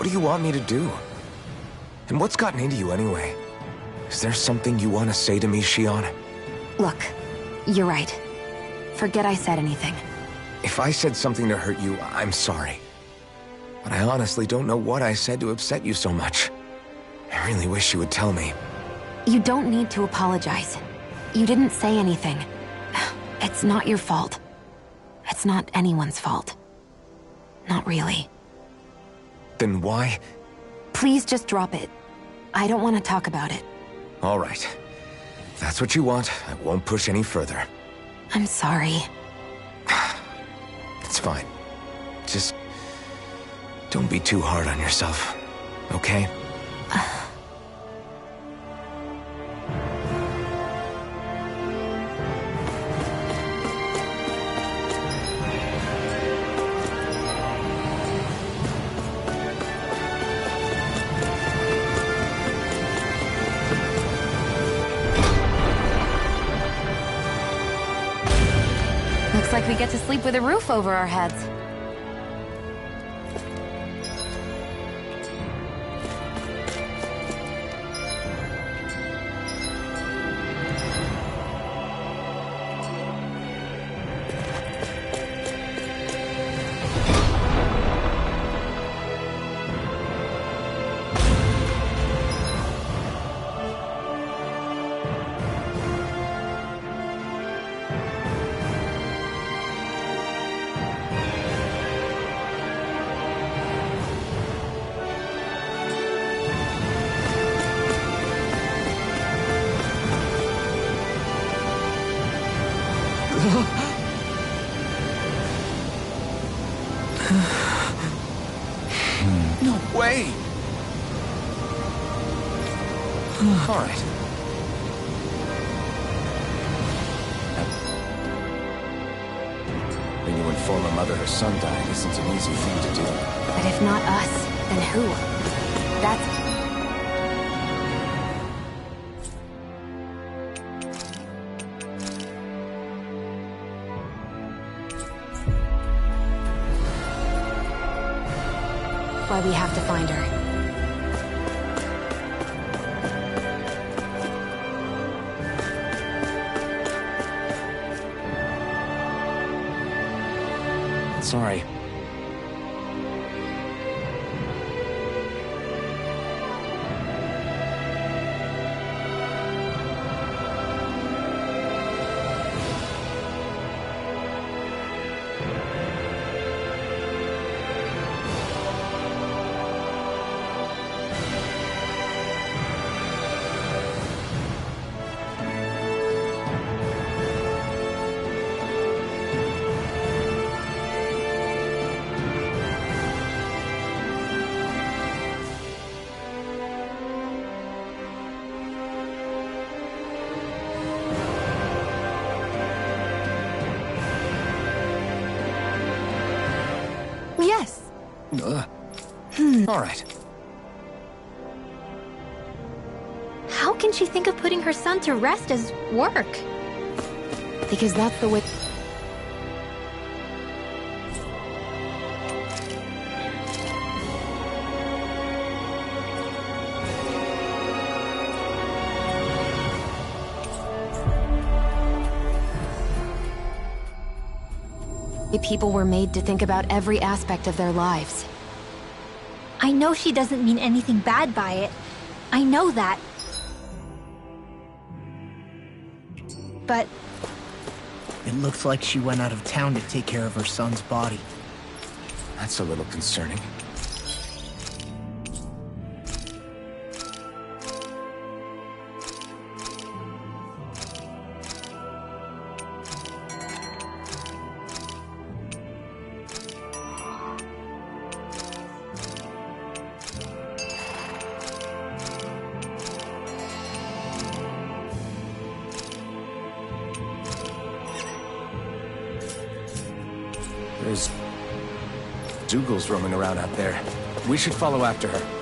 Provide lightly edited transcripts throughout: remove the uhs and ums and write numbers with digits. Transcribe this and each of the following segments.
What do you want me to do? And what's gotten into you anyway? Is there something you want to say to me, Shion? Look, you're right. Forget I said anything. If I said something to hurt you, I'm sorry. But I honestly don't know what I said to upset you so much. I really wish you would tell me. You don't need to apologize. You didn't say anything. It's not your fault. It's not anyone's fault. Not really. Then why? Please just drop it. I don't want to talk about it. All right. If that's what you want, I won't push any further. I'm sorry. It's fine. Just don't be too hard on yourself, okay? Looks like we get to sleep with a roof over our heads. No way! All right. When you inform a mother her son died isn't an easy thing to do. But if not us, then who? That's... why we have to find her. Sorry. Yes. All right. How can she think of putting her son to rest as work? Because that's the way... people were made to think about every aspect of their lives. I know she doesn't mean anything bad by it. I know that. But... it looks like she went out of town to take care of her son's body. That's a little concerning. There's Zeugles roaming around out there. We should follow after her.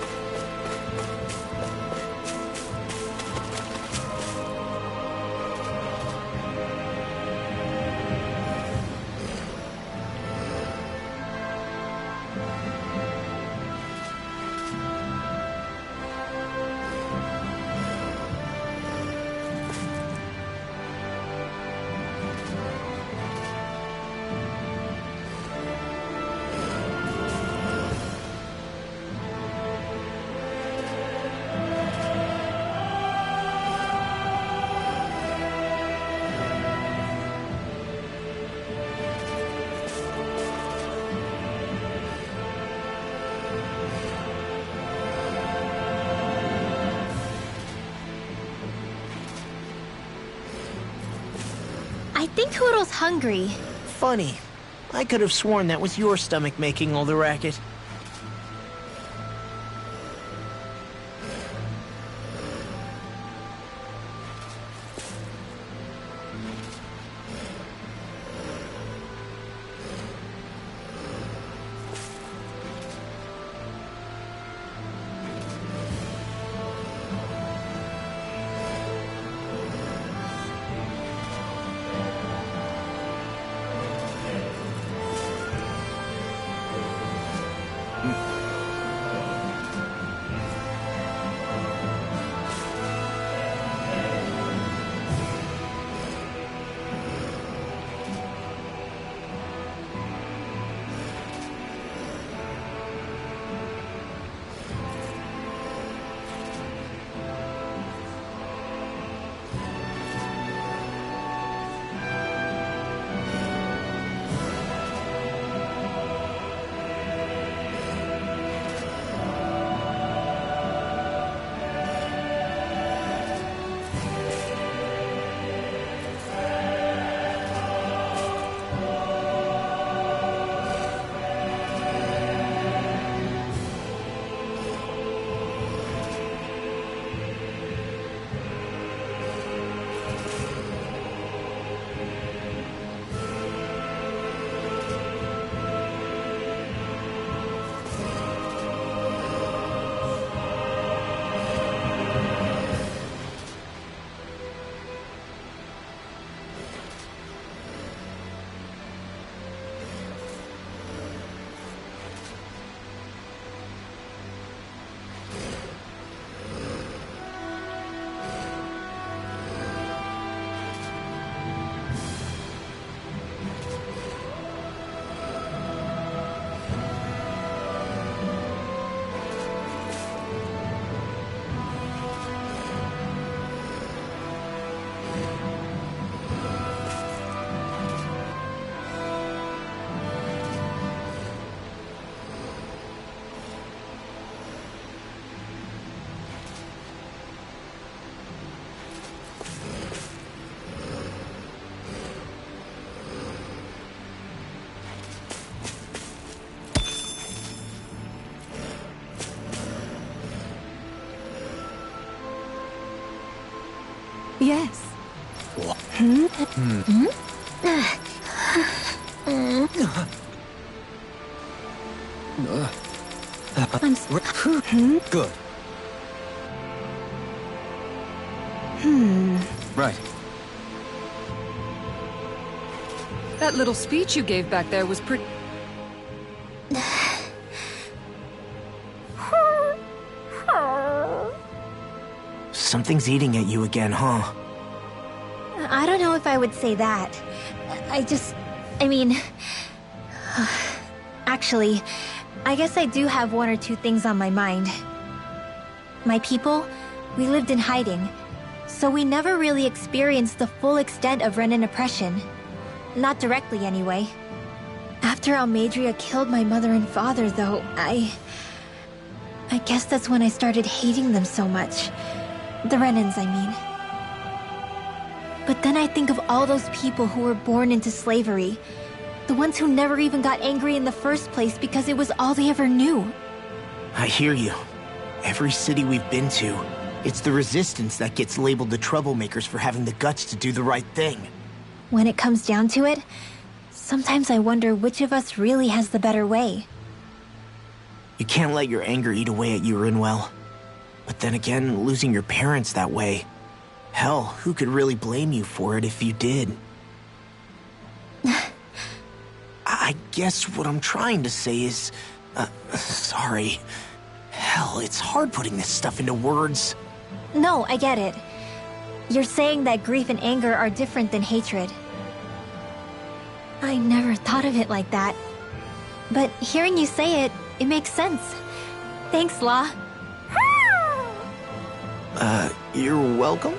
think Toodle's hungry. Funny. I could have sworn that was your stomach making all the racket. Yes. Good. Right. That little speech you gave back there was pretty... Something's eating at you again, huh? I don't know if I would say that. I mean... Actually, I guess I do have one or two things on my mind. My people, we lived in hiding, so we never really experienced the full extent of Renan oppression. Not directly, anyway. After Almeidrea killed my mother and father, though, I guess that's when I started hating them so much. The Renans, I mean. But then I think of all those people who were born into slavery. The ones who never even got angry in the first place because it was all they ever knew. I hear you. Every city we've been to, it's the resistance that gets labeled the troublemakers for having the guts to do the right thing. When it comes down to it, sometimes I wonder which of us really has the better way. You can't let your anger eat away at you, Rinwell. But then again, losing your parents that way... Hell, who could really blame you for it if you did? I guess what I'm trying to say is... sorry. Hell, it's hard putting this stuff into words. No, I get it. You're saying that grief and anger are different than hatred. I never thought of it like that. But hearing you say it, it makes sense. Thanks, Law. You're welcome?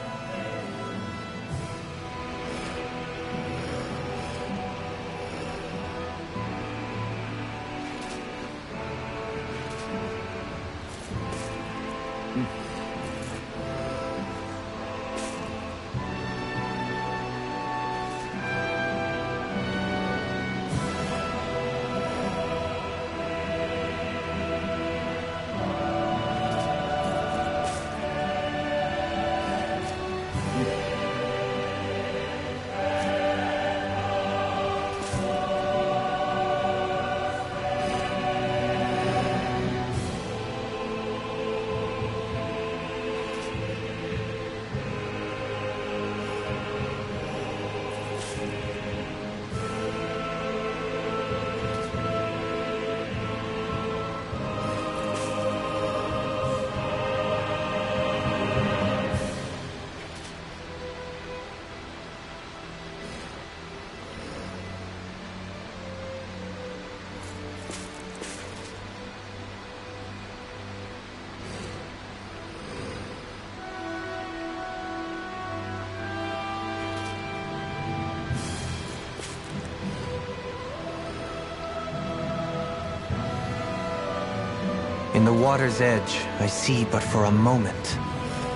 In the water's edge, I see but for a moment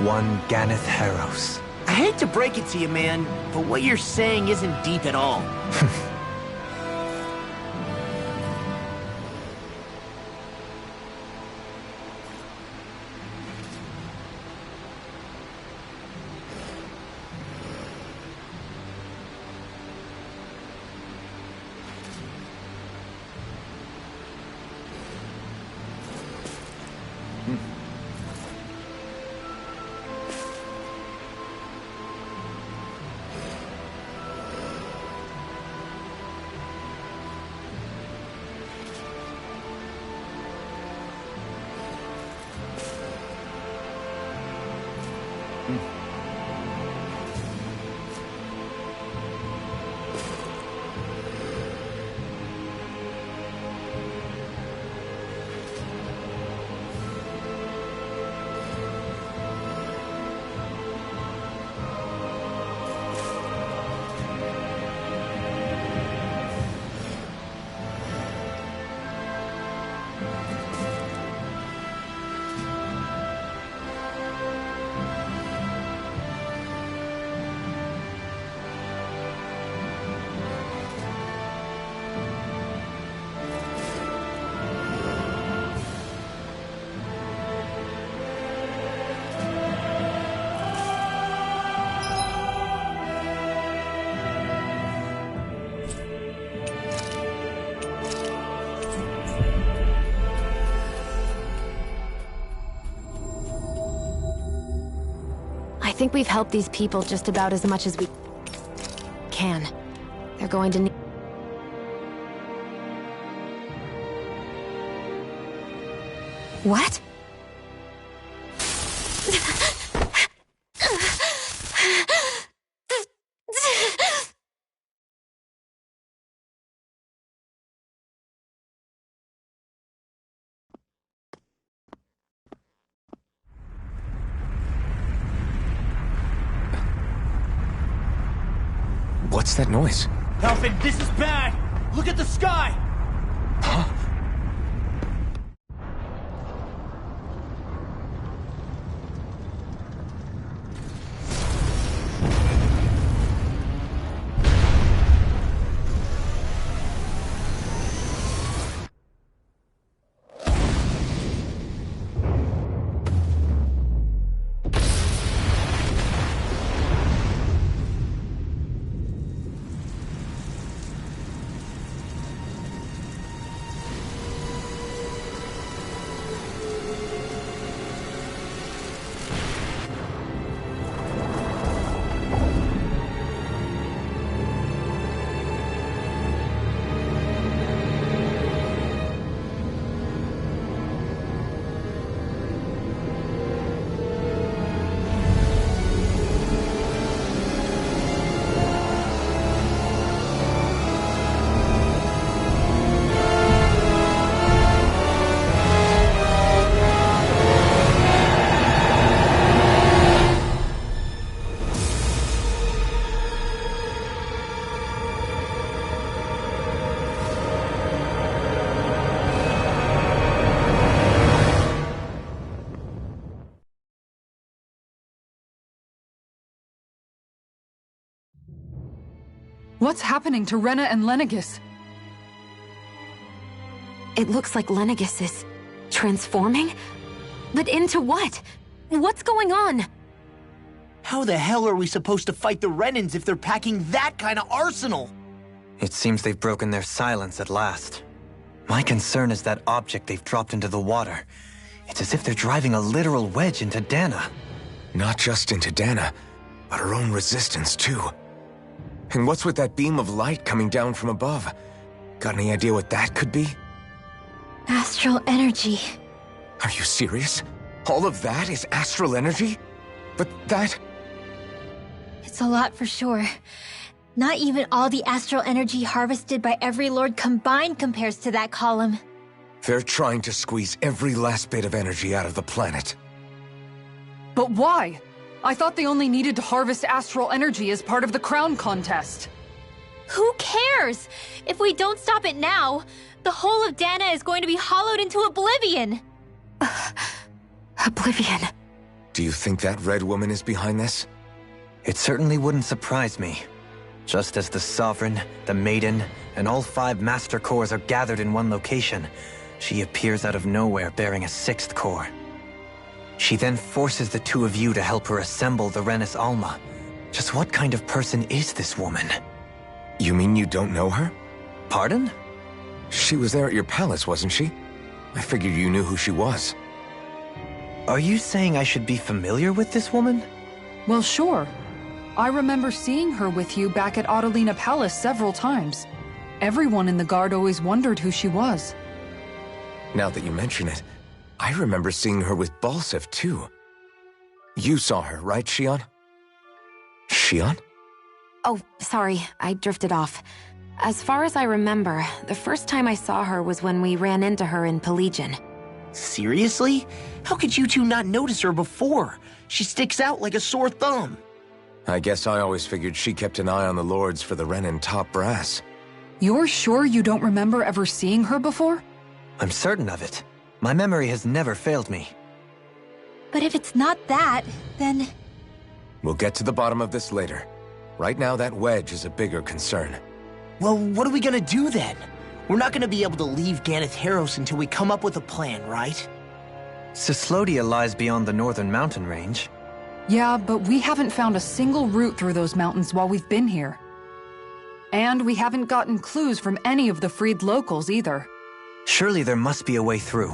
one Ganeth Haros. I hate to break it to you, man, but what you're saying isn't deep at all. I think we've helped these people just about as much as we can. They're going to need... What? What's that noise? Alfred, this is bad! Look at the sky! Huh? What's happening to Rena and Lenegis? It looks like Lenegis is... transforming? But into what? What's going on? How the hell are we supposed to fight the Renans if they're packing that kind of arsenal? It seems they've broken their silence at last. My concern is that object they've dropped into the water. It's as if they're driving a literal wedge into Dana. Not just into Dana, but her own resistance, too. And what's with that beam of light coming down from above? Got any idea what that could be? Astral energy. Are you serious? All of that is astral energy? But that... It's a lot for sure. Not even all the astral energy harvested by every lord combined compares to that column. They're trying to squeeze every last bit of energy out of the planet. But why? I thought they only needed to harvest astral energy as part of the crown contest. Who cares? If we don't stop it now, the whole of Dana is going to be hollowed into oblivion. Oblivion. Do you think that red woman is behind this? It certainly wouldn't surprise me. Just as the Sovereign, the Maiden, and all 5 Master Cores are gathered in one location, she appears out of nowhere bearing a 6th core. She then forces the 2 of you to help her assemble the Renis Alma. Just what kind of person is this woman? You mean you don't know her? Pardon? She was there at your palace, wasn't she? I figured you knew who she was. Are you saying I should be familiar with this woman? Well, sure. I remember seeing her with you back at Adelina Palace several times. Everyone in the guard always wondered who she was. Now that you mention it, I remember seeing her with Balseph, too. You saw her, right, Shion? Shion? Oh, sorry, I drifted off. As far as I remember, the first time I saw her was when we ran into her in Pelegion. Seriously? How could you two not notice her before? She sticks out like a sore thumb. I guess I always figured she kept an eye on the lords for the Renin top brass. You're sure you don't remember ever seeing her before? I'm certain of it. My memory has never failed me. But if it's not that, then... We'll get to the bottom of this later. Right now, that wedge is a bigger concern. Well, what are we gonna do then? We're not gonna be able to leave Ganath Haros until we come up with a plan, right? Cyslodia lies beyond the northern mountain range. Yeah, but we haven't found a single route through those mountains while we've been here. And we haven't gotten clues from any of the freed locals either. Surely there must be a way through.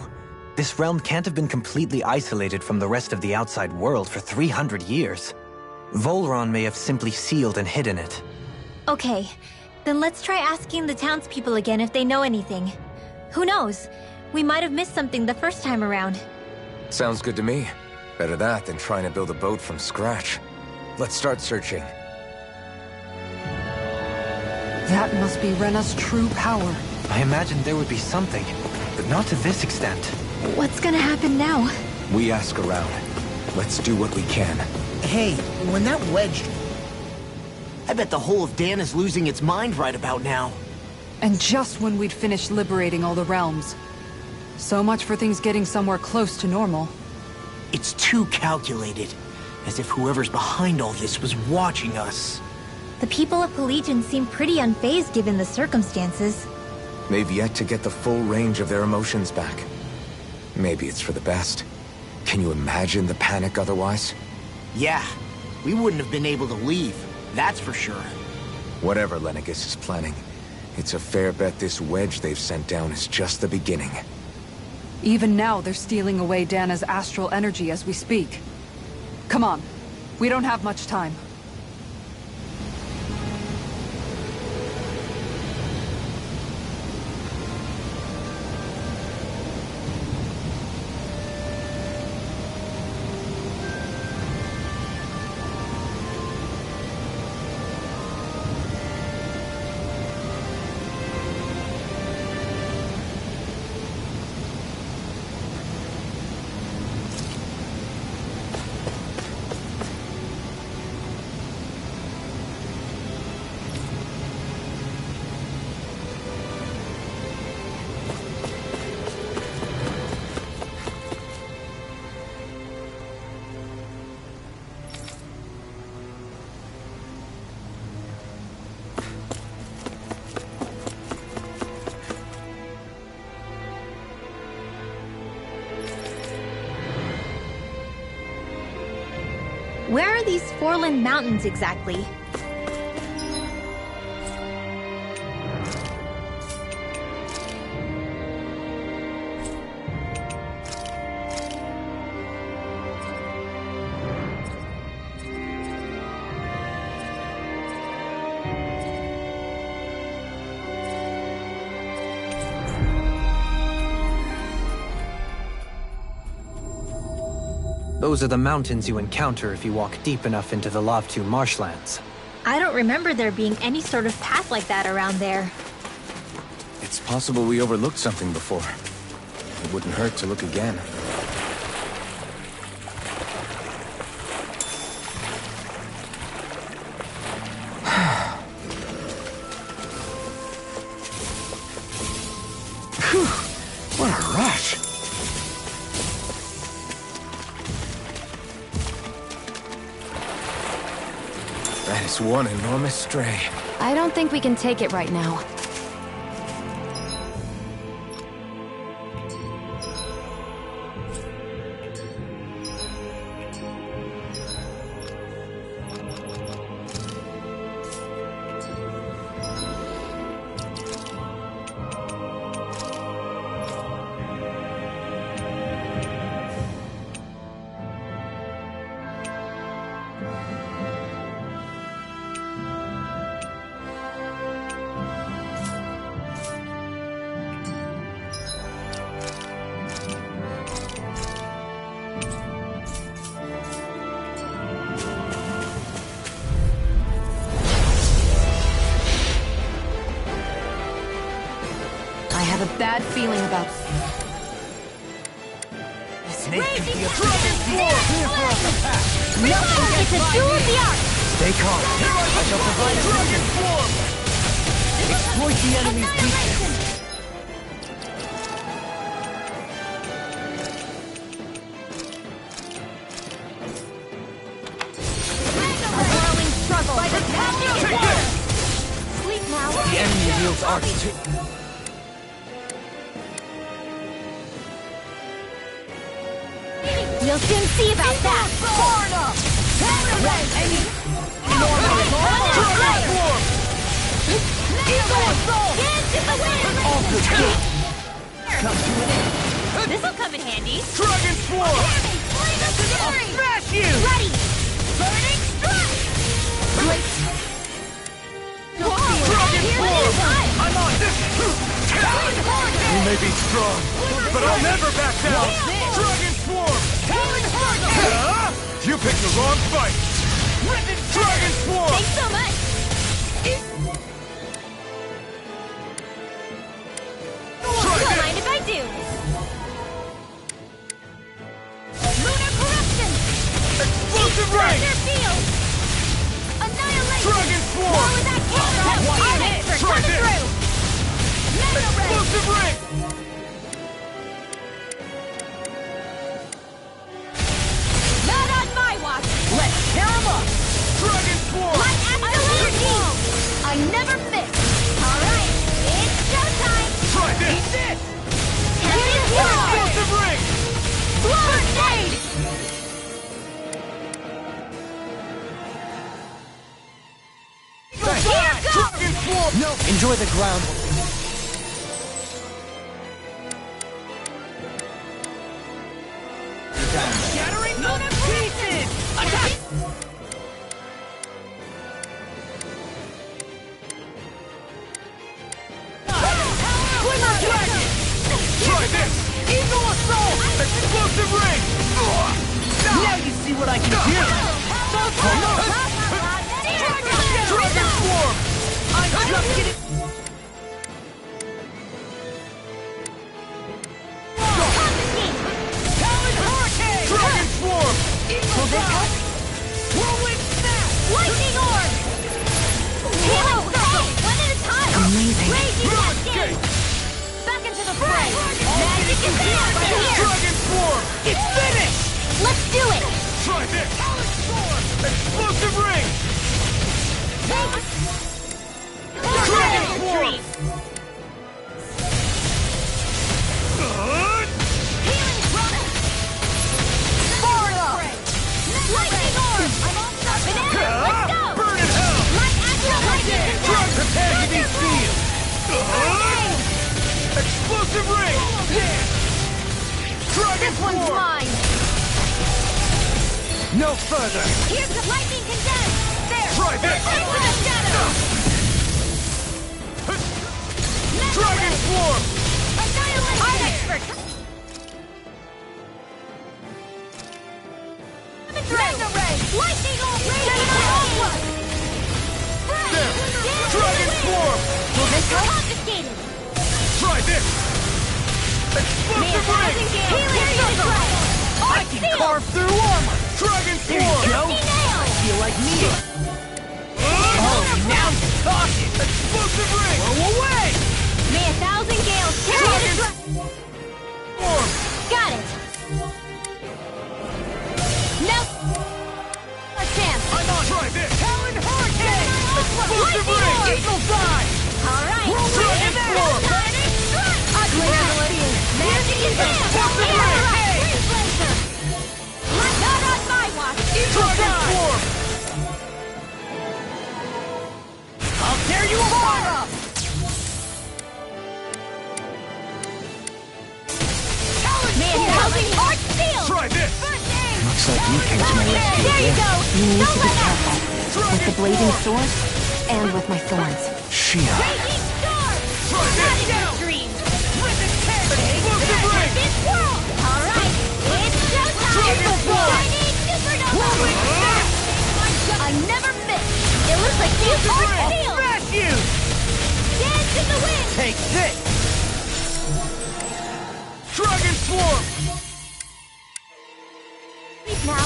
This realm can't have been completely isolated from the rest of the outside world for 300 years. Volron may have simply sealed and hidden it. Okay, then let's try asking the townspeople again if they know anything. Who knows? We might have missed something the first time around. Sounds good to me. Better that than trying to build a boat from scratch. Let's start searching. That must be Rena's true power. I imagined there would be something, but not to this extent. What's gonna happen now? We ask around. Let's do what we can. Hey, when that wedge... I bet the whole of Dan is losing its mind right about now. And just when we'd finished liberating all the realms. So much for things getting somewhere close to normal. It's too calculated. As if whoever's behind all this was watching us. The people of Pelegion seem pretty unfazed given the circumstances. They've yet to get the full range of their emotions back. Maybe it's for the best. Can you imagine the panic otherwise? Yeah, we wouldn't have been able to leave, that's for sure. Whatever Lenegis is planning, it's a fair bet this wedge they've sent down is just the beginning. Even now, they're stealing away Dana's astral energy as we speak. Come on, we don't have much time. Where are these Forland Mountains exactly? Those are the mountains you encounter if you walk deep enough into the Lavtu marshlands. I don't remember there being any sort of path like that around there. It's possible we overlooked something before. It wouldn't hurt to look again. Phew, what a rush! Just one enormous stray. I don't think we can take it right now. I have a bad feeling about... Snake can be a It's a duel of the arts! Stay calm. I shall provide assistance. Exploit the enemy's weakness. A harrowing struggle by the captain. Sleep now. The enemy wields arts too. You'll soon see about that! Far enough! This'll come in handy! Dragon Swarm! I'll Smash you! Ready! Burning strike! Dragon Swarm! I'm on this! You may be strong, but I'll never back down! Dragon Swarm! You picked the wrong fight! Dragon Swarm! Thanks so much! Don't mind if I do! Lunar corruption! Explosive Ray! Thunder field! Annihilation! Dragon Swarm! More with that counter! I'm expert Try coming this. through! Mega Ray! Explosive Ray! Not on my watch! Let's tear 'em up! Dragon Swarm! My absolute I never miss! Alright, it's showtime! Try this! Explosive Ring! Grenade! Here goes! Dragon Swarm! No! Enjoy the ground. Shattering lunar pieces! Attack! Glimmer Dragon! Try this! Eagle Assault! Explosive Ring! Now you see what I can do! Dragon Swarm! I'm just getting... Talon Hurricane! Dragon Swarm! Eagle Assault! Whirlwind Snap! Lightning Orb! Healing circle! One at a time! Amazing. Raging Cascade! Back into the fray! Magic is there! Right here! Dragon Swarm! It's finished! Let's do it! Try this! Talon Storm! Explosive Ring! Dragon Swarm! Healing Throttle! Far enough! Lightning Orb! I'm all set! Banana, let's go! Burn in hell! My actual lightning can Drop prepare to be sealed! Explosive Ring! Dragon This one's Swarm! mine! No further! Here's the lightning condensed! There! Try this! Into the shadows! Dragon Swarm! Annihilation! I'm expert! Mega Ray! Lightning Orb! There! Dragon Swarm! Confiscated! Try this! Explosive Ring! Healing circle! I can carve through armor! Dragon Swarm! Feel like me! Oh, now you're talking! Explosive Ring! Blow away! May 1,000 gales carry Dragon the Swarm! Got it! No! A chance! I'm on! Try this! Talon Hurricane! Eagle Dive! Alright! Dragon Form! I can handle it! Magic is there! Explosive Ray! Not on my watch! Dragon Form! I'll tear you apart! Man, Hard Steel! Try this! Looks like you came to my rescue There you again. go! You need Don't to be let up! careful. With the blazing sword, and with my thorns. Shion. Raging Storm! Try Not this! in your dreams! Rip it! Explosive Ray! This world! Alright! It's showtime! Dragon Form! Chinese Supernova! I never miss! It looks like you I'll Hard Steel! smash you! Dance in the wind! Take this! Dragon Swarm! Please now!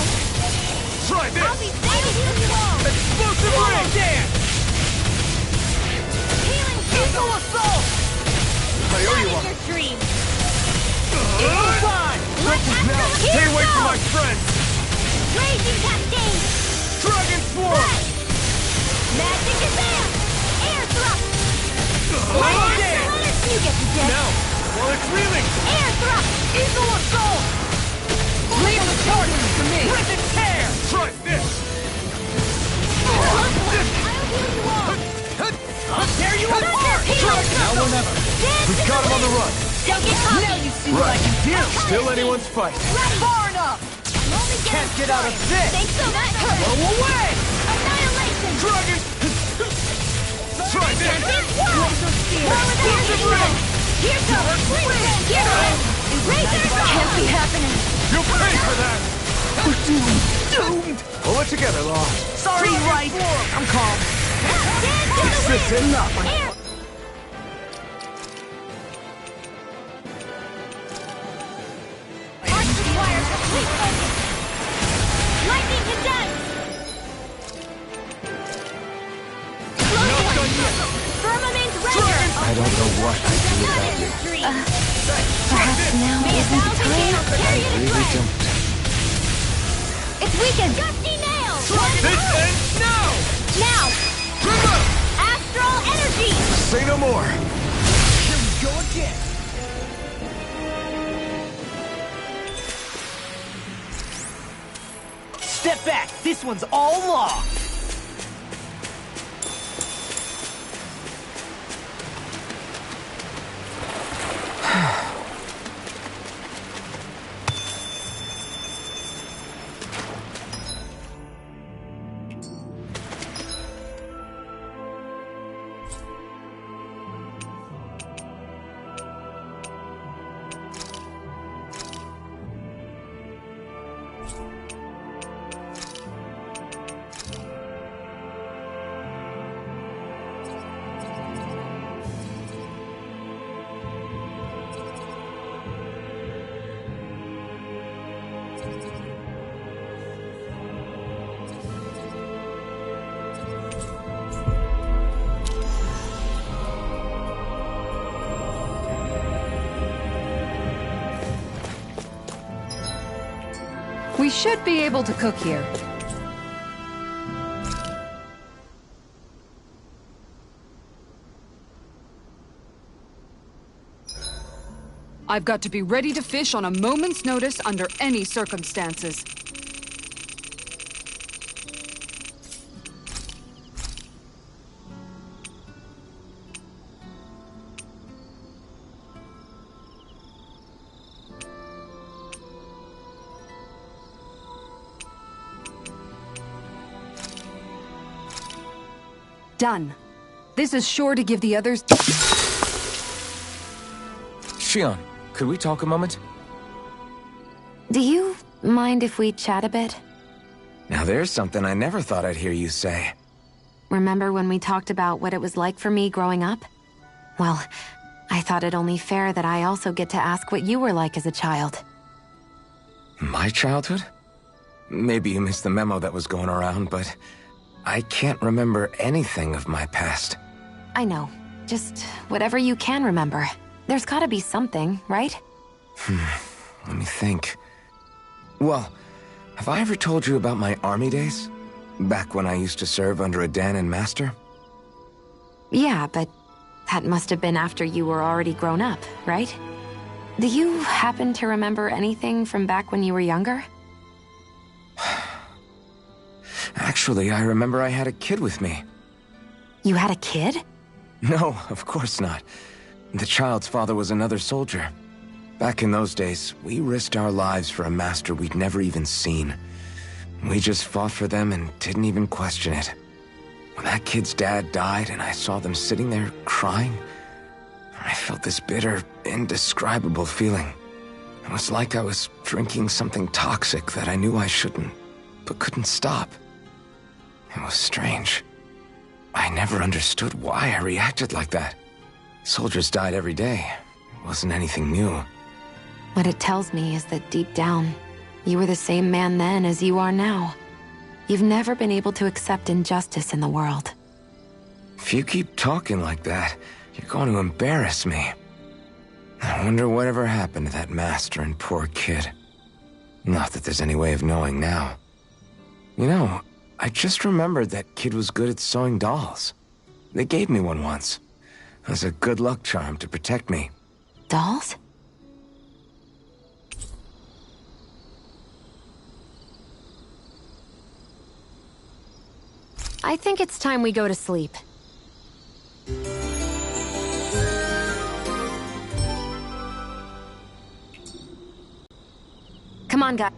Try I'll be this! saving you all! Explosive Ray! Dance! Healing Eagle Assault! I owe you Not one. in your dreams! Eagle Dive! Now, Stay away from my friends! Raging Cascade! Dragon Swarm! Right! Magic is there! Air thrust! Light Oh, astral yeah! energy! You get the gist! Now, while it's reeling, Air thrust! Eagle Assault! Leave the charges to me! Rip and tear! Try this! I'll heal you all! I'll tear you apart! Now or never! We've got him on the run. Take it, Tommy! Now you see what I can do! Still anyone's fight. Ready! Far enough! I'm only getting Can't get out of this! Thanks so much! Blow away! Annihilation! Dragon! Try this! Explosive Ray! Here goes! Here goes! Razor! Can't be happening! You'll pay for that! Doomed! Pull it together, Law. Sorry, right. I'm calm. Is this enough? Arch requires complete focus! Lightning condense! Firmamen's Razor! I don't know what I'd do without you. Perhaps now isn't the time? Really don't. It's weakened! Gusty Nails! This ends now! Now! Trigger! Astral Energy! Say no more. Here we go again! Step back! This one's all law! We should be able to cook here. I've got to be ready to fish on a moment's notice under any circumstances. Done. This is sure to give the others... Shion, could we talk a moment? Do you mind if we chat a bit? Now there's something I never thought I'd hear you say. Remember when we talked about what it was like for me growing up? Well, I thought it only fair that I also get to ask what you were like as a child. My childhood? Maybe you missed the memo that was going around, but I can't remember anything of my past. I know. Just whatever you can remember. There's gotta be something, right? Let me think. Well, have I ever told you about my army days? Back when I used to serve under a Danon master? Yeah, but that must have been after you were already grown up, right? Do you happen to remember anything from back when you were younger? Actually, I remember I had a kid with me. You had a kid? No, of course not. The child's father was another soldier. Back in those days, we risked our lives for a master we'd never even seen. We just fought for them and didn't even question it. When that kid's dad died and I saw them sitting there crying, I felt this bitter, indescribable feeling. It was like I was drinking something toxic that I knew I shouldn't, but couldn't stop. It was strange. I never understood why I reacted like that. Soldiers died every day. It wasn't anything new. What it tells me is that deep down, you were the same man then as you are now. You've never been able to accept injustice in the world. If you keep talking like that, you're going to embarrass me. I wonder whatever happened to that master and poor kid. Not that there's any way of knowing now. You know, I just remembered that kid was good at sewing dolls. They gave me one once. As a good luck charm to protect me. Dolls? I think it's time we go to sleep. Come on, guys.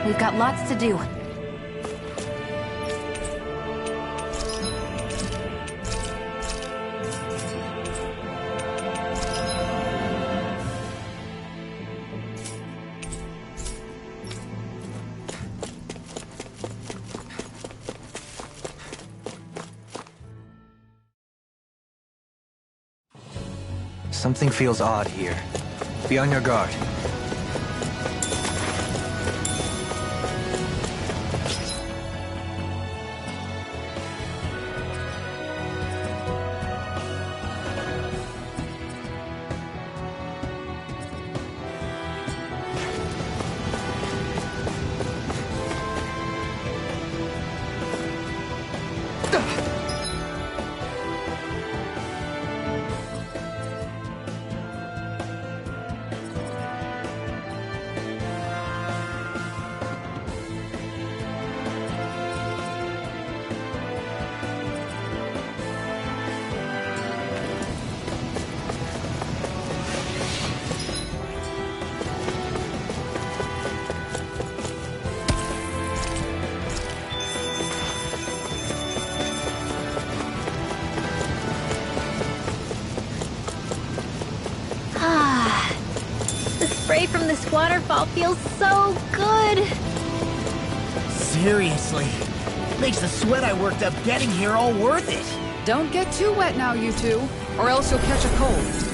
We've got lots to do. Something feels odd here. Be on your guard. Spray from this waterfall feels so good! Seriously. Makes the sweat I worked up getting here all worth it. Don't get too wet now, you two, or else you'll catch a cold.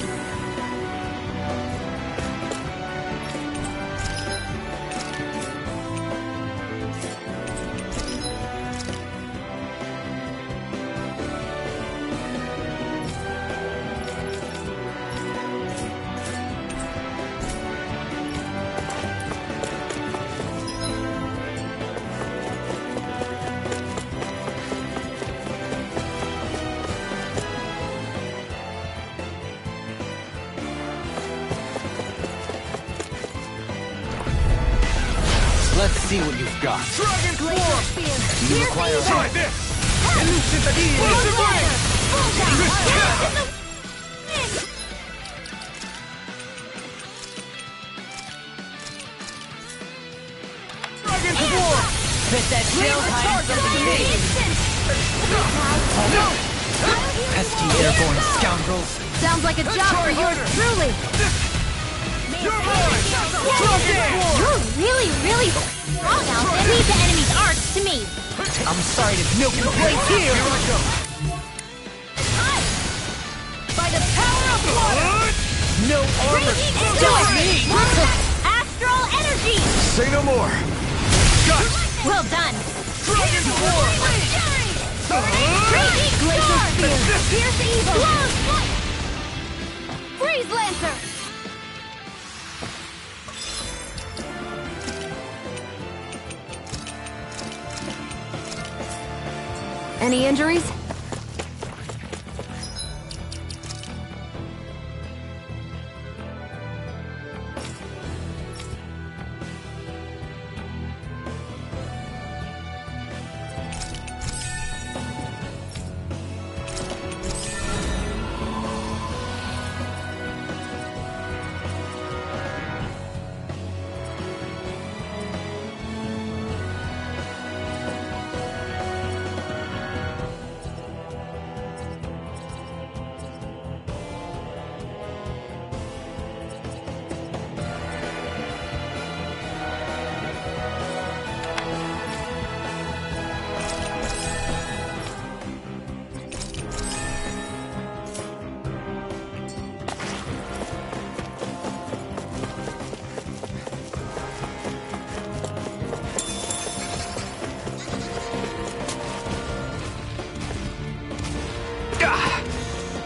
Let's see what you've got. Dragon Glacial Form! Spear. You require Try this! Illusion Dragon Form! Bet that shell hides something big. Pesky airborne scoundrels. Sounds like a job for yours truly. Your boy! Dragon Form! You're really strong, Alpha. Leave the enemy's arcs to me. I'm sorry to milk the place here! Here I go! By the power of water. No armor! Do it! Astral energy! Say no more! Got it! Well done. Dragon Form! Crazy Glacial Spear. Pierce evil. Freeze Lancer. Any injuries?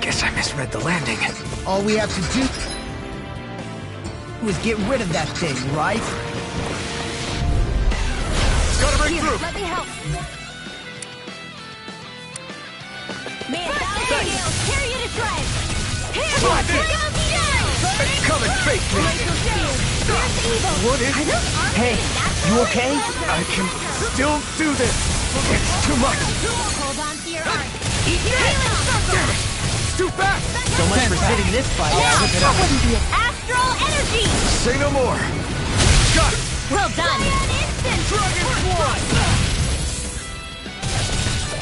Guess I misread the landing. All we have to do is get rid of that thing, right? Gotta break through! Let me help. May a thousand gales tear you to shreds. Here, Try this. It's Come and face me! What is it? Hey, you okay? I can still do this! It's too much! Hold on to your heart. Damn it! It's too fast! So much for sitting this fight. Now, that wouldn't be it. Astral energy. Say no more! Got it! Well done. Dragon Form!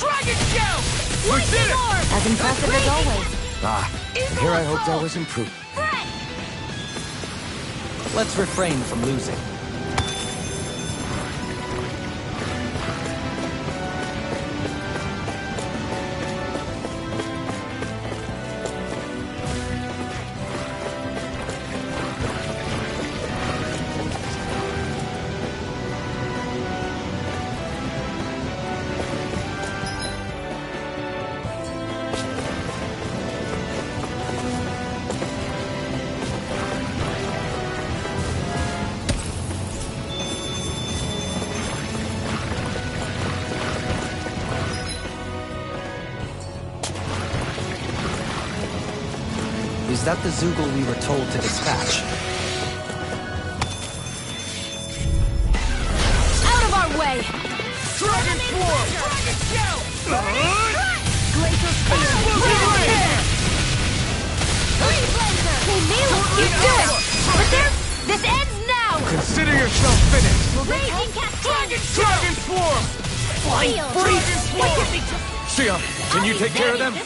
Dragon Shell! We did it! As impressive as always. Ah, and here I hoped I was improved. Let's refrain from losing. Is that the Zoogle we were told to dispatch? Out of our way. Dragon Form! Dragon Shell! Glacial Spear. Freeze Lancer. They may look you do it, but this ends now. Consider yourself finished! Raging Cascade. Dragon Form! Flying Dragon Form! Sion, can you take care of them?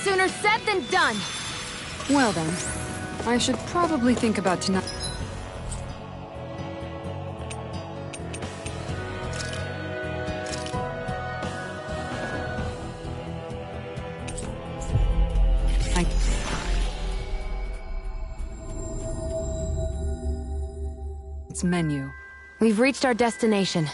Sooner said than done. Well then, I should probably think about tonight. Its menu. We've reached our destination.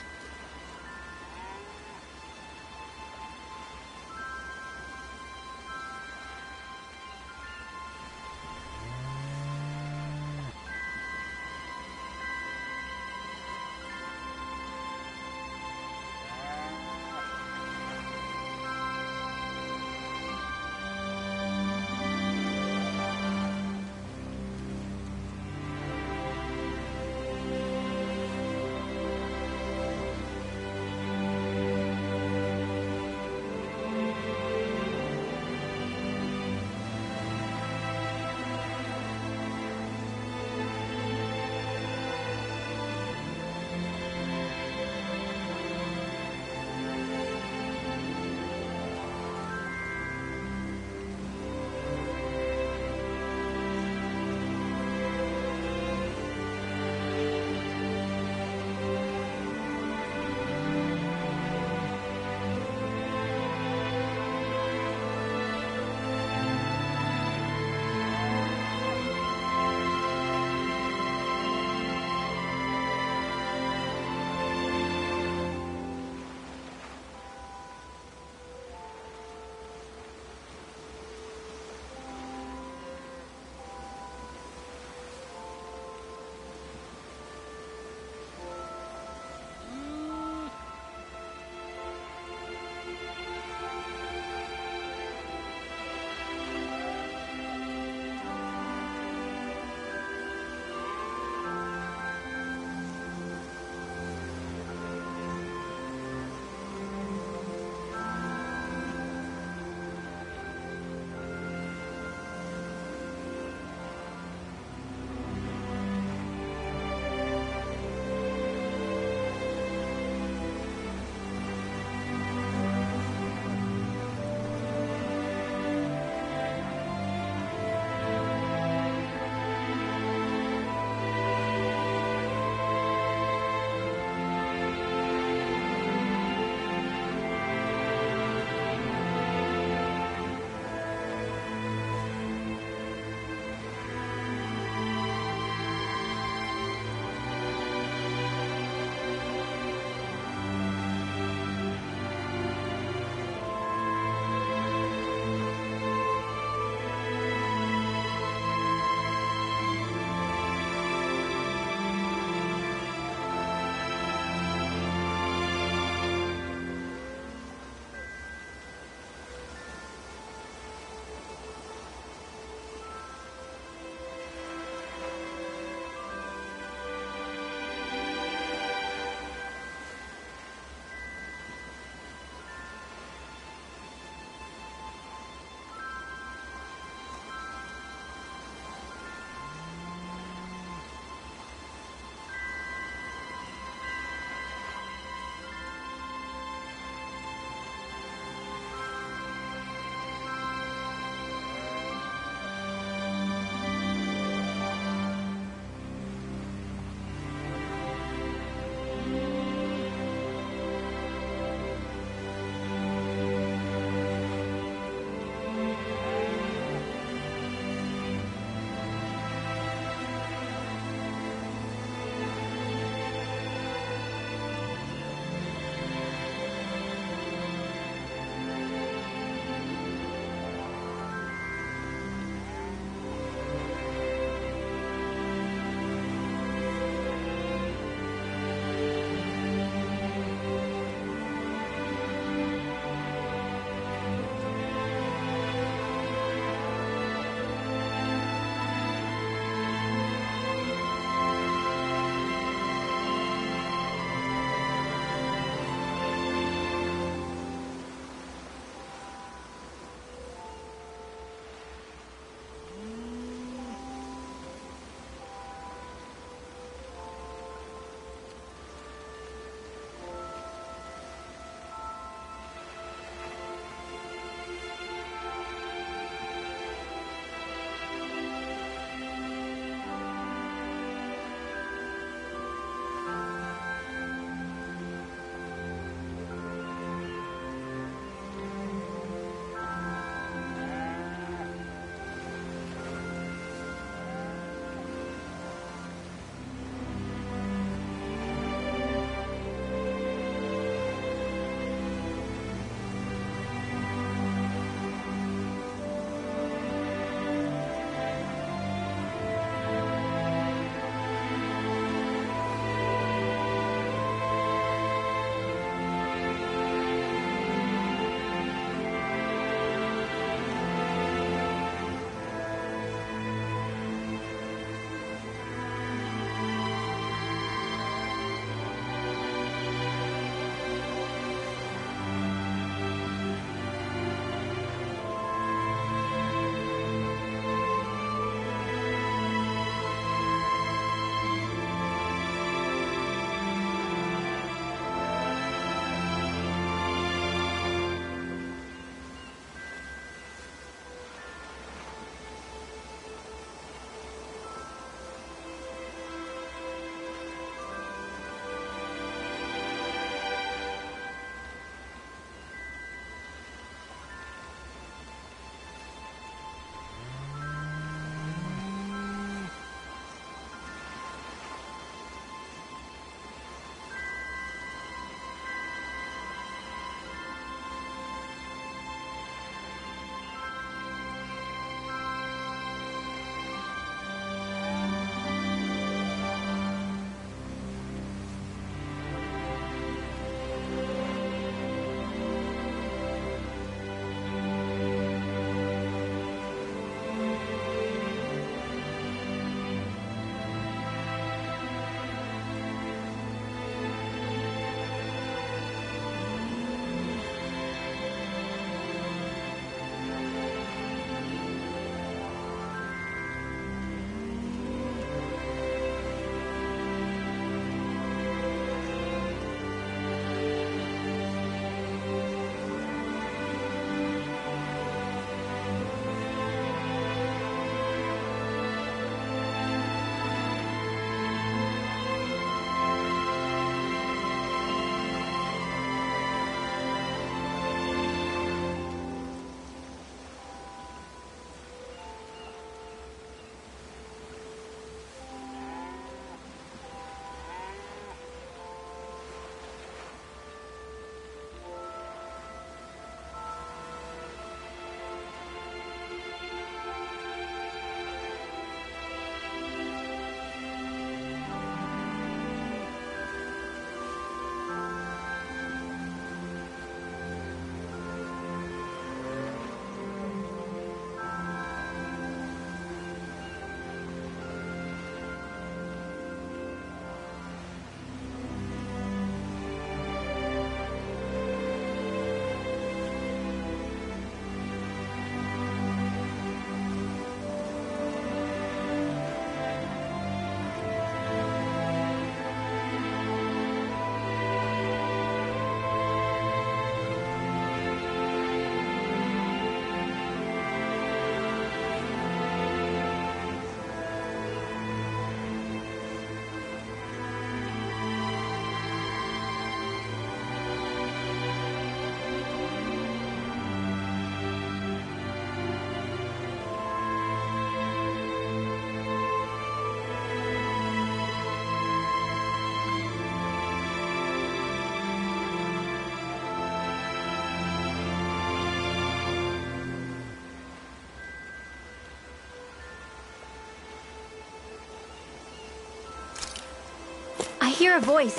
hear a voice.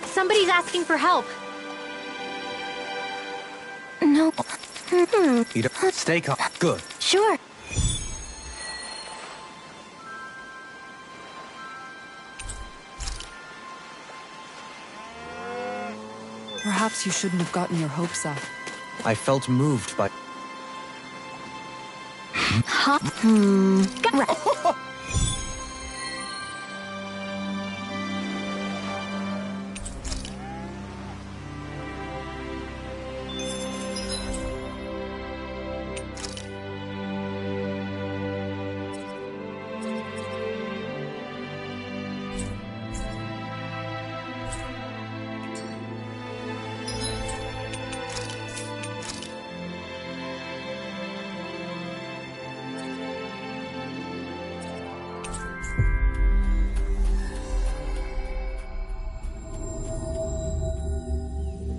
Somebody's asking for help. No. Stay calm. Good. Sure. Perhaps you shouldn't have gotten your hopes up. I felt moved by... Huh? Right.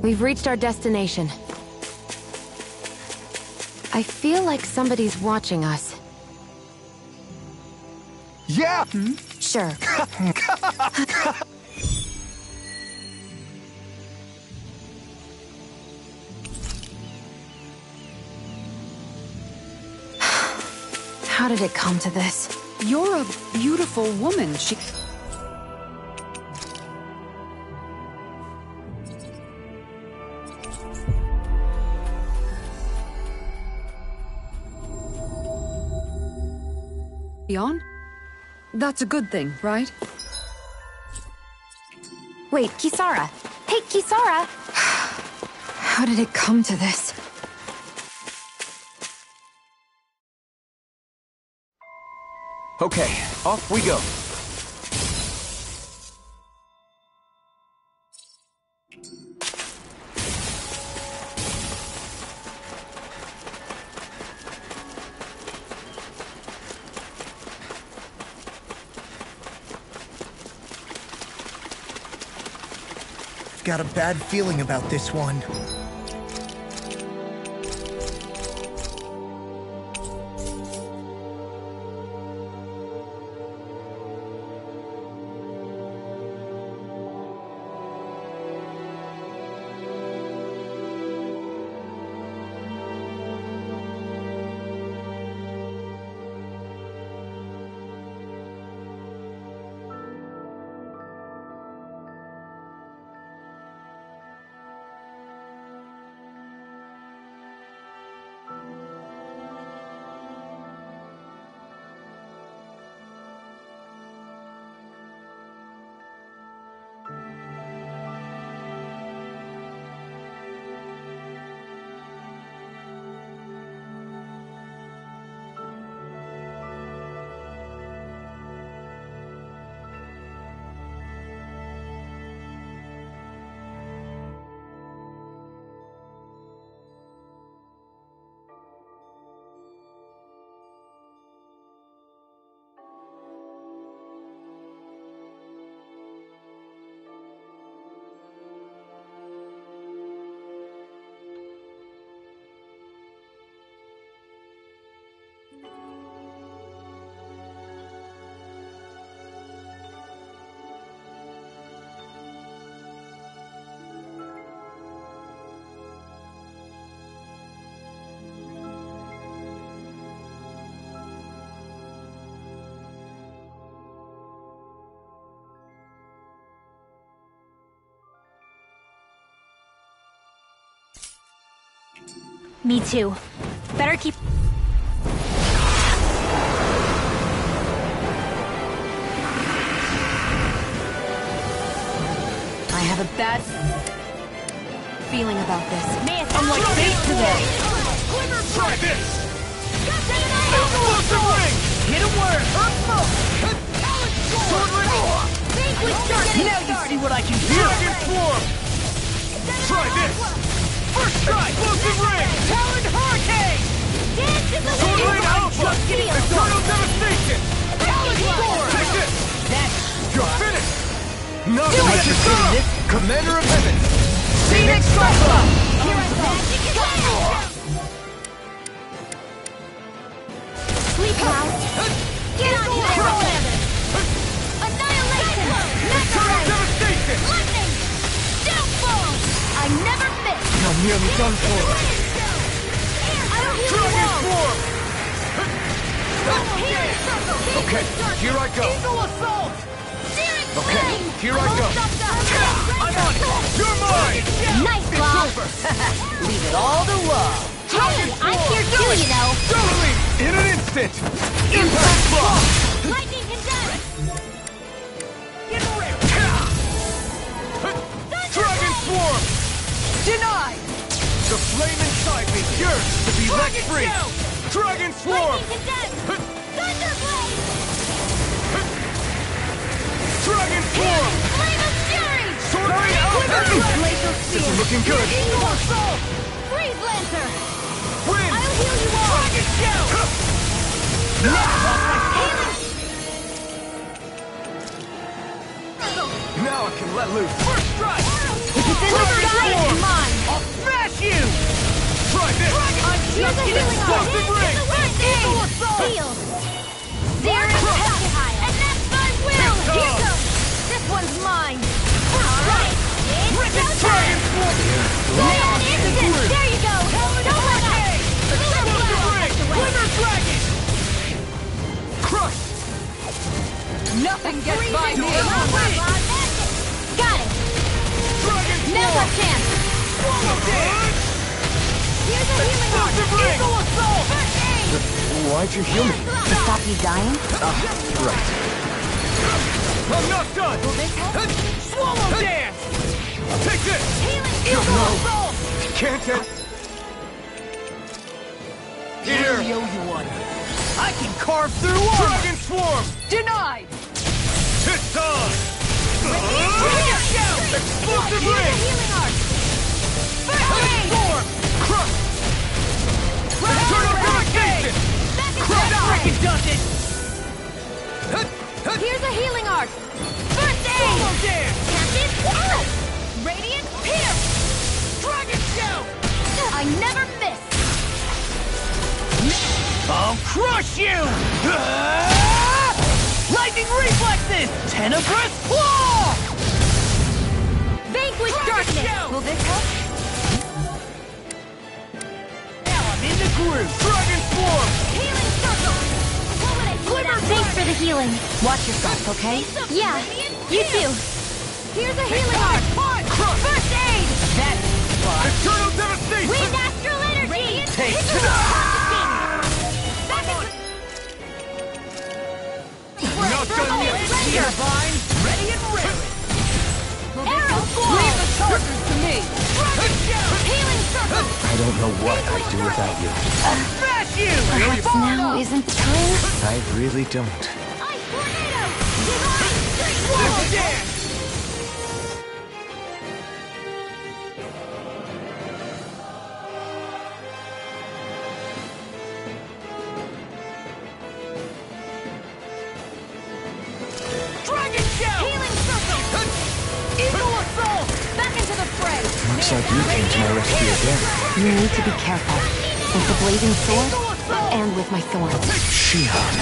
We've reached our destination. I feel like somebody's watching us. Yeah! Sure. How did it come to this? You're a beautiful woman. On? That's a good thing, right? Wait, Kisara! Hey, Kisara! How did it come to this? Okay, off we go. Got a bad feeling about this one. Me too. Better keep... I have a bad feeling about this. I'm like bait to them. Try this! Explosive ring! Hit a word. Now you see what I can do. Dragon form! Try this! First try! Explosive ring! Talon Hurricane. Dance in the Sword wind! Rain Alpha! Eternal devastation! Talon Sword. Take this! That's You're finished! Not like your son! Commander of Heaven! Phoenix Cycla. Here I go! Sleep now! Get on there! Annihilation! Eternal devastation! nearly done for. Dragon Swarm! Okay, here I go. Okay, here I go. I'm on it. You're mine. Nice, It's Bob. over. Leave it all to love. Hey, I'm here too, you know. Totally. In an instant. Impact block. Lightning condensed. Get ready. Dragon Swarm. Denied. The flame inside me yearns to be let Dragon free. Shout. Dragon Swarm. Lightning condensed. Thunderblade. Dragon Swarm. Flame of fury. Sword Rain out. Glacial This is looking good. Eagle assault. Freeze Lancer. Win. I'll heal you all. Dragon Shout. Now I can let loose. First strike. If it's in the sky, it's mine. I'll smash you. Try this. I'm Here's just a getting healing started. art. ring. Eagle assault. Healed. Zero Heptile. And that's my will. It's Here on. goes. This one's mine. All right. It's Dragon showtime. Swarm. Man, instant. There you go. Don't let up. Wither Dragon. Crush. Nothing gets by me. Got it. Dragon Now's our chance. Swallow dance. Here's a healing art. ring. Eagle assault. First aid. Why'd you heal me? To stop you dying? Right. I'm not done. Swallow dance. Take this. Healing No. Eagle assault. Can't end. I Here. owe you one. I can carve through armor. Dragon Swarm. Denied! It's on. Dragon Shout. Explosive Here's a ring. healing art. First aid. Storm. Crush. Eternal devastation. Back into That the freaking fray. does it. Here's a healing art. First Swallow aid. dance. Captain Wallace. Radiant Pierce. Dragon Shout. I never miss. I'll crush you! Ah! Lightning reflexes! Tenebrous claw! Vanquish darkness. Will this help? Now I'm in the groove! Dragon Swarm. Healing circle. What would I do without Thanks for the healing. Watch yourself, okay? Yeah. You too. Here's a healing art. First aid. That's fun! Eternal devastation. Wind astral energy. Take Not done yet. Divine, ready and ready! Arrow squall. Leave the chargers to me! Healing circle. I don't know what I'd do without you. Smash you! Perhaps now isn't the time? I really don't. Ice tornado. Divine street. Swallow dance! Dragon Shout! Healing circle. Eagle assault! Back into the fray. Looks like you came to my rescue again. You need to be careful. With the blazing sword, and with my thorns. Shion.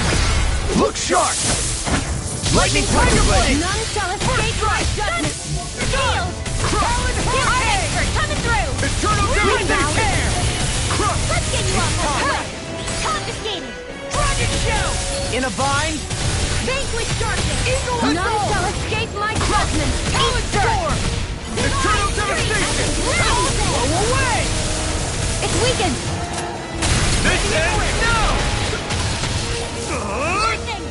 Look sharp. Lightning Tiger Blade. None shall escape my judgment. Shield. I'm expert. Coming through. Eternal devastation. Crush. Let's get you off my way. Confiscated. Dragon Shout! In a bind? Vanquish darkness. Eagle None assault! shall escape my judgment. Talon Storm! Eternal devastation. Blow away! It's weakened. This ends now. Lightning.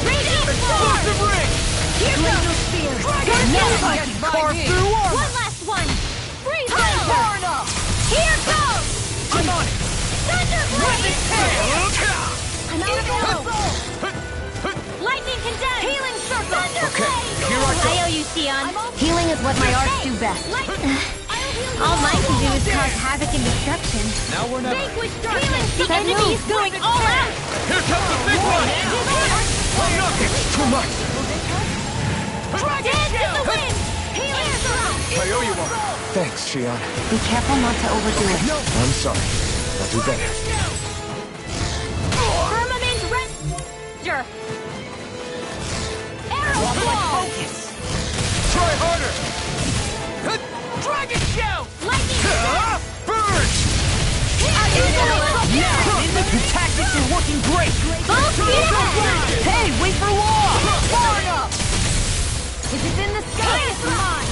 Radiant storm. Explosive ring. Here goes. Spear. I can carve through armor! One last one. Freeze Far Lancer. enough! Here goes. I'm on it! Thunderblade. Another Eagle blow. assault! Lightning condensed. Healing circle. Okay, here I go. I owe you, Sion. Healing is what my arts do best. All mine can do is cause havoc and destruction. Now we're never. Vanquish darkness. The enemy is going all out. Here comes the big one. I'm not. It's too much. Dance in the wind. Healing circle. I owe you one. Thanks, Shion. Be careful not to overdo it. I'm sorry. I'll do better. Firmament Ranger. Arrow claw. Try harder. Dragon Shout! Lightning condensed. looking great! Full speed ahead! Hey, wait for law! Far enough! If it's in the sky, it's mine!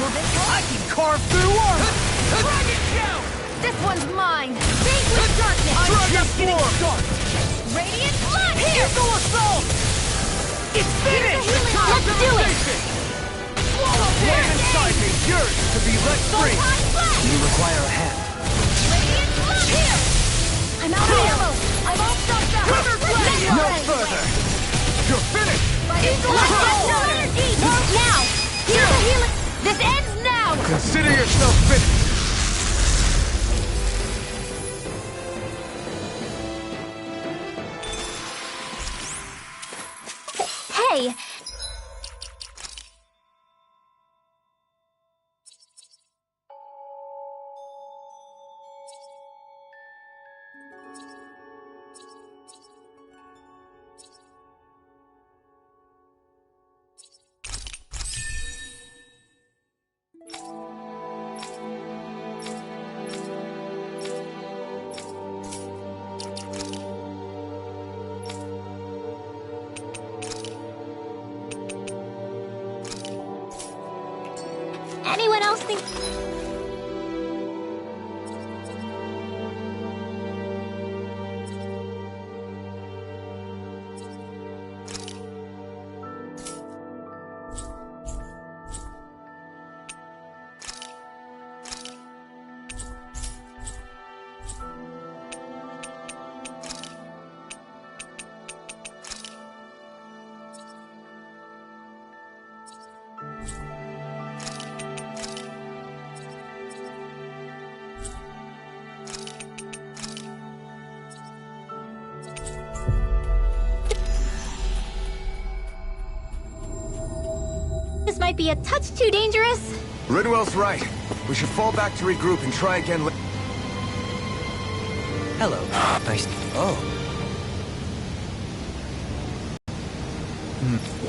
Will this work? I can carve through armor! Dragon Shout! This one's mine! Fate with darkness! I'm just getting started! Radiant flood! Eagle Assault! It's finished! Let's do it! Swallow damn inside me! Yours to be let free! You require a hand. Radiant flood! Here! I'm out of ammo! I'm all stuffed up! Cover blade! No further! You're finished! Eagle Assault! No energy! Now! Here's the healing! This ends now! Consider yourself finished! Hey! Anyone else think... This might be a touch too dangerous. Ridwell's right. We should fall back to regroup and try again later. Hello. Nice. Oh.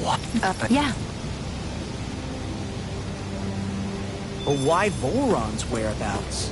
What? Yeah. But why Voron's whereabouts?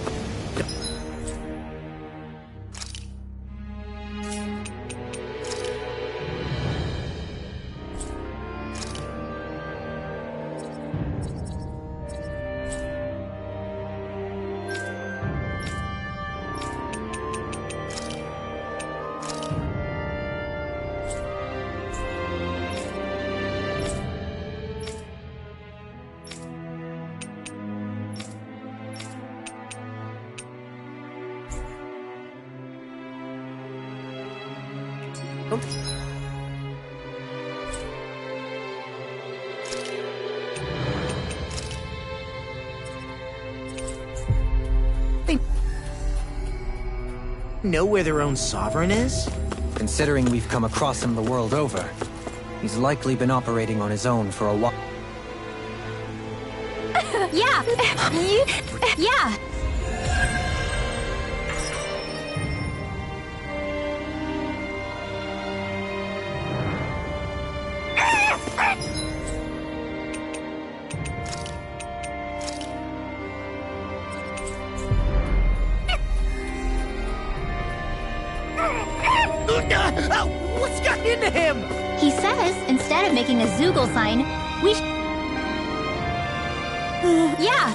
Know where their own sovereign is? Considering we've come across him the world over, he's likely been operating on his own for a while. Yeah! Yeah! What's gotten into him? He says, instead of making a Zoogle sign, we Yeah!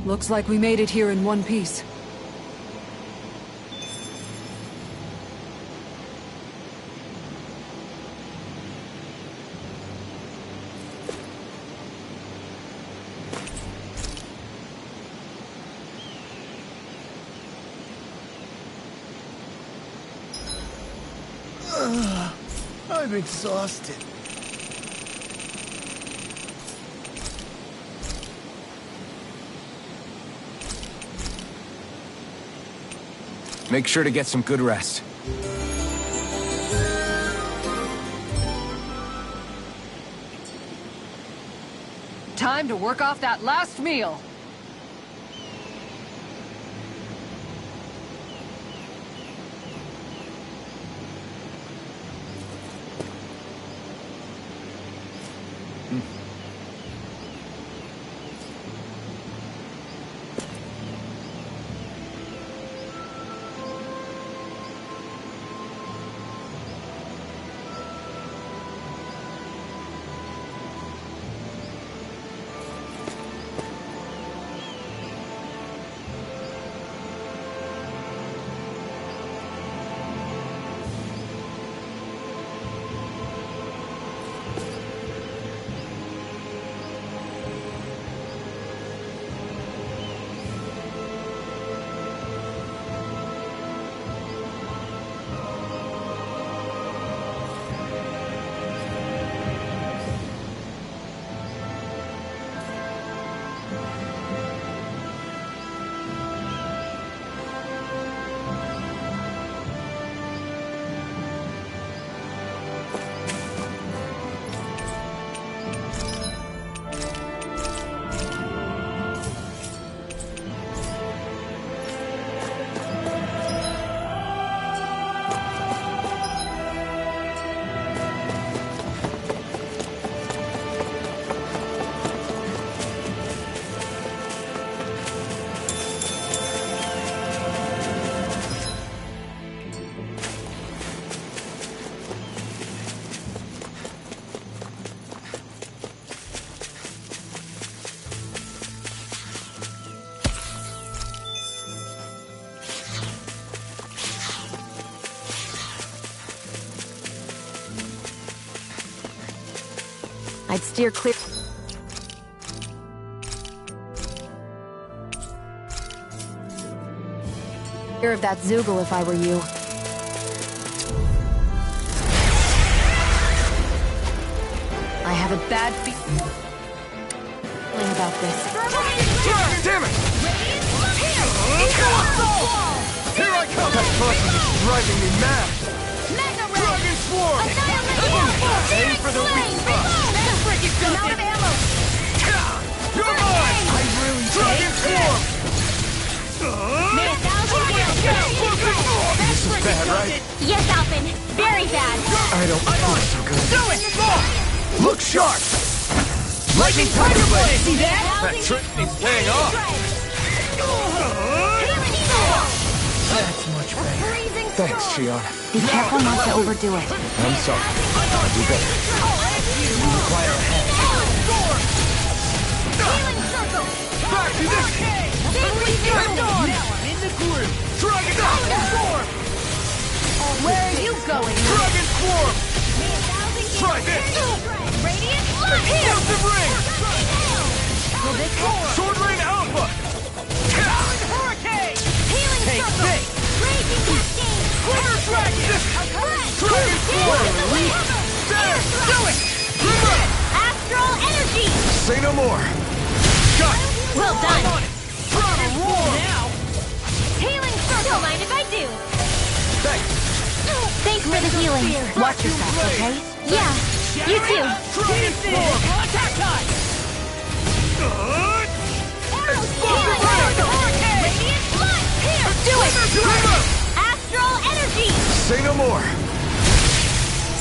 Looks like we made it here in one piece. I'm exhausted. Make sure to get some good rest. Time to work off that last meal. I'd steer clear of that Zoogle if I were you. I have a bad feeling about this. Damn it! Here I come! That button is driving me mad! Dragon Swarm! Aim for the weak spot! I'm out of ammo! You're mine! I really Dragon Swarm! This is bad, right? Yes, Alphen. Very bad. I don't feel so good. Do it! Look sharp! Lightning Tiger Blade! See that? That trick is paying off! That's much better. Thanks, Shionne. Be careful not to overdo it. I'm sorry. I'll do better. You require a hand. Back to this! Now I'm in the groove! Dragon Swarm! Where are you going? Dragon Swarm! Try this! Radiant Explosive Ring! Will Sword Rain Alpha! Hurricane! Healing Take circle! this! Raging cascade! Quiver Dragon! Dragon Swarm! There! Do it! Astral energy! Say no more. Got it! Well done! I'm on it! Throttle roar! Now! Healing circle! Don't mind if I do! Thanks! Thanks for the healing. Watch yourself, okay? Yeah, you too. Dragon Swarm! Attack time! Explosive Ring! Radiant blood! Here! Do it! Astral energy! Say no more.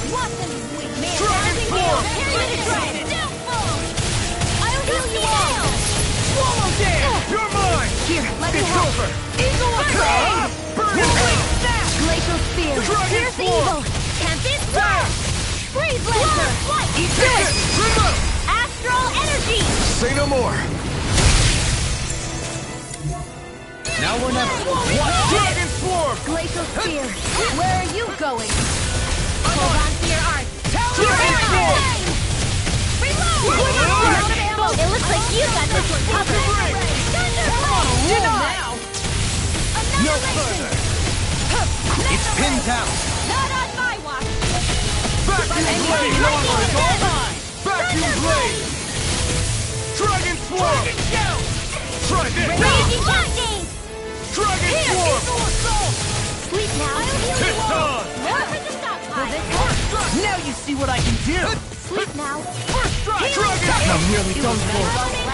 Dragon Swarm! I'll heal you all! Swallow Dance! You're mine! Here, let me It's help. over! Eagle Attack! Burn it! Snap! Glacial spear! Dragon Pierce Swarm! evil! Tempest blast! Freeze laser! Do it! it! Remote! Astral! Astral energy! Say no more. Here to try! I'll heal you all! Swallow dance! Pierce evil! Tempest blast! Freeze laser! Astral energy! Got it! Here! Let me help. Now or never. Watch Dragon Swarm! Glacial Spear. Where are you going? Hold on to your art. Dragon Swarm! Reload! It looks like you got this one covered. Now! No further! It's pinned down! Not on my watch. Vacuum Blade! Vacuum Blade! Dragon Swarm! Try this! Raging lightning! Dragon Swarm! Sleep now. I'll heal you all. More for the stockpile. Now you see what I can do! Sleep now. First strike! Dragon I'm nearly done for.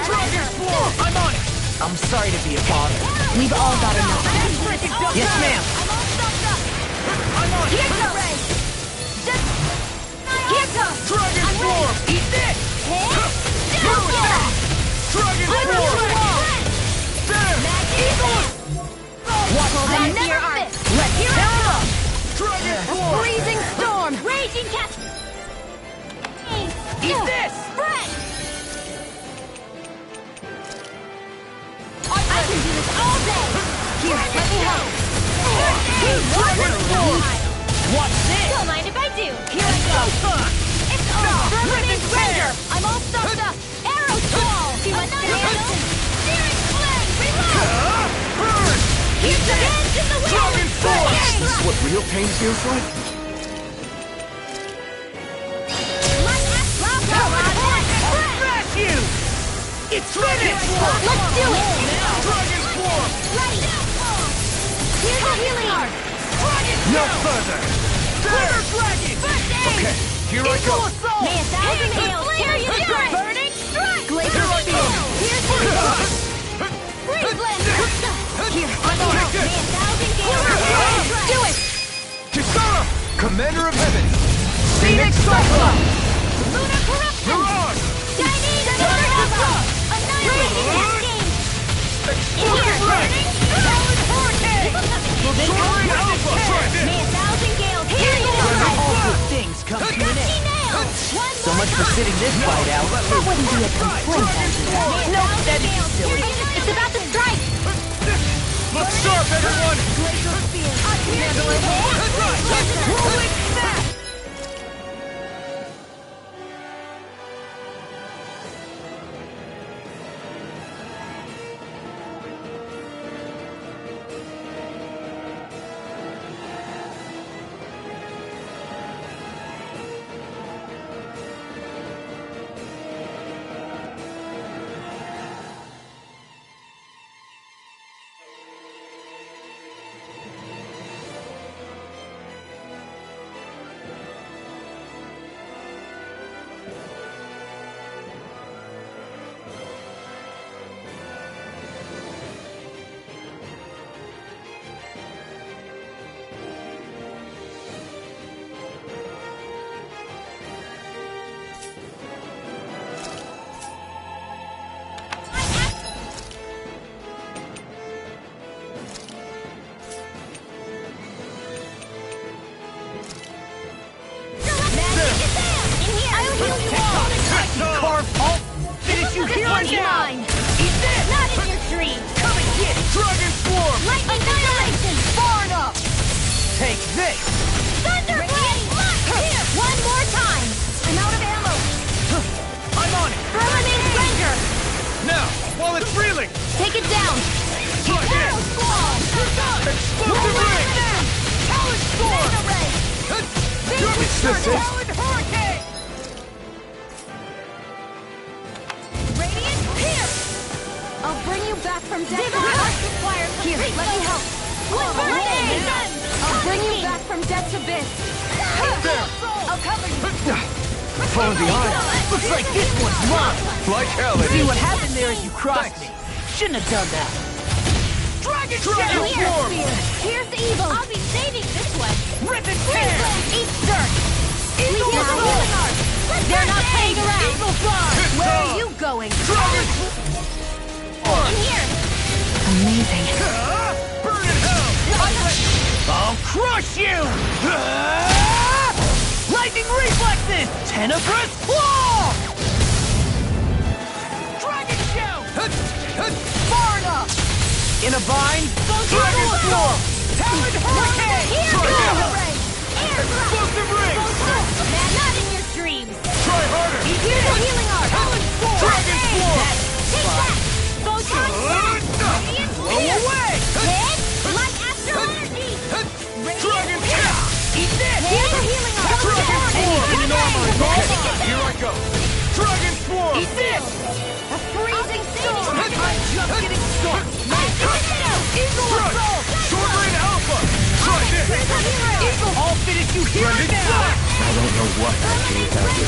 Dragon Swarm! I'm on it! I'm sorry to be a bother. We've all got enough. Yes, ma'am! I'm on it. Here goes. Here goes. Dragon Swarm! Eat this! Dragon Swarm! There! Watch that never art. Let's hear it. Dragon Swarm! Freezing storm. Raging cat. Eat this! Spread. I can do this all day. Here, let me help. Dragon Swarm! Watch this! Don't mind if I do. Here I go. It's over. Vermini's Render. I'm all stuffed up. Arrow Squall. Annihilation. Searing Flame. Reload. Burn! Here's the hands in the wind. Dragon Swarm! Is this what real pain feels like? Smash you! It's finished! Let's do it. Dragon Swarm! Ready. Here's the healing art. No further! There! Dragon! Okay, here I go! May a thousand hails tear you down. Burning strike. Glacial Spear. Here's the healing. Freeze Blend. Here, let me help. May a thousand gales. Do it. Kisara! Commander of Heaven! Phoenix Cyclone! Lunar Corruption. Mirage! Chinese Thunder Alpha. Annihilating Cascade. In here. Burning. Solid Hurricane. Soaring Alpha! Try this! May a thousand gales tear you down. All good things come to an Gusty end. nail. One So much for sitting this fight out. That wouldn't be a complaint. No, that'd be silly. It's about to strike. Look sharp, everyone! Glacial Spear. Handle it. Rolling snap! Carve all. Finish you here and now. Eat this. Not in your tree. Come and get it. Dragon Swarm! Lightning Annihilation. Far enough. Take this. Thunder Blade. Here. One more time. I'm out of ammo. I'm on it. Vermini's Ranger. Now, while it's reeling! Take it down. Try this! Arrow Squall. Explosive Ring! Talon Storm. Mega Ray. It's this it? Hurricane. Radiant here. I'll bring you back from death. Here, let me help. I'll bring you back from death's abyss. There! I'll cover you. Falling behind! Looks like this one's mine. Like hell it See is! what happened there as you crossed me. Shouldn't have done that. Dragon Dragon Shadow! Swarm! Here's the evil. I'll be saving this one. Rip and tear! Eat dirt. Here's the healing art. They're not playing around. Eagle Fly! Where are you going? Dragon In here. Amazing. Burn in hell! I'll crush you! Lightning reflexes! Tenebrous claw! Dragon shout! Far enough! In a vine. Dragon Storm! Talon Hurricane! Explosive rings! Not in your dreams! Try harder! Here's a healing art! Talon Storm! Dragon Storm! Take that! Photon Radiant Blow away! Hit! Light Astral Energy! Dragon Tap! Eat this! Here's a healing art! Dragon Swarm! Anything in armor! Here I go! Dragon Swarm! Eat this! A freezing storm! I'm just getting started! Eagle Assault! Short Rain Alpha! Try this! Eagle! I'll finish you here and now! I don't know what I'd do without you.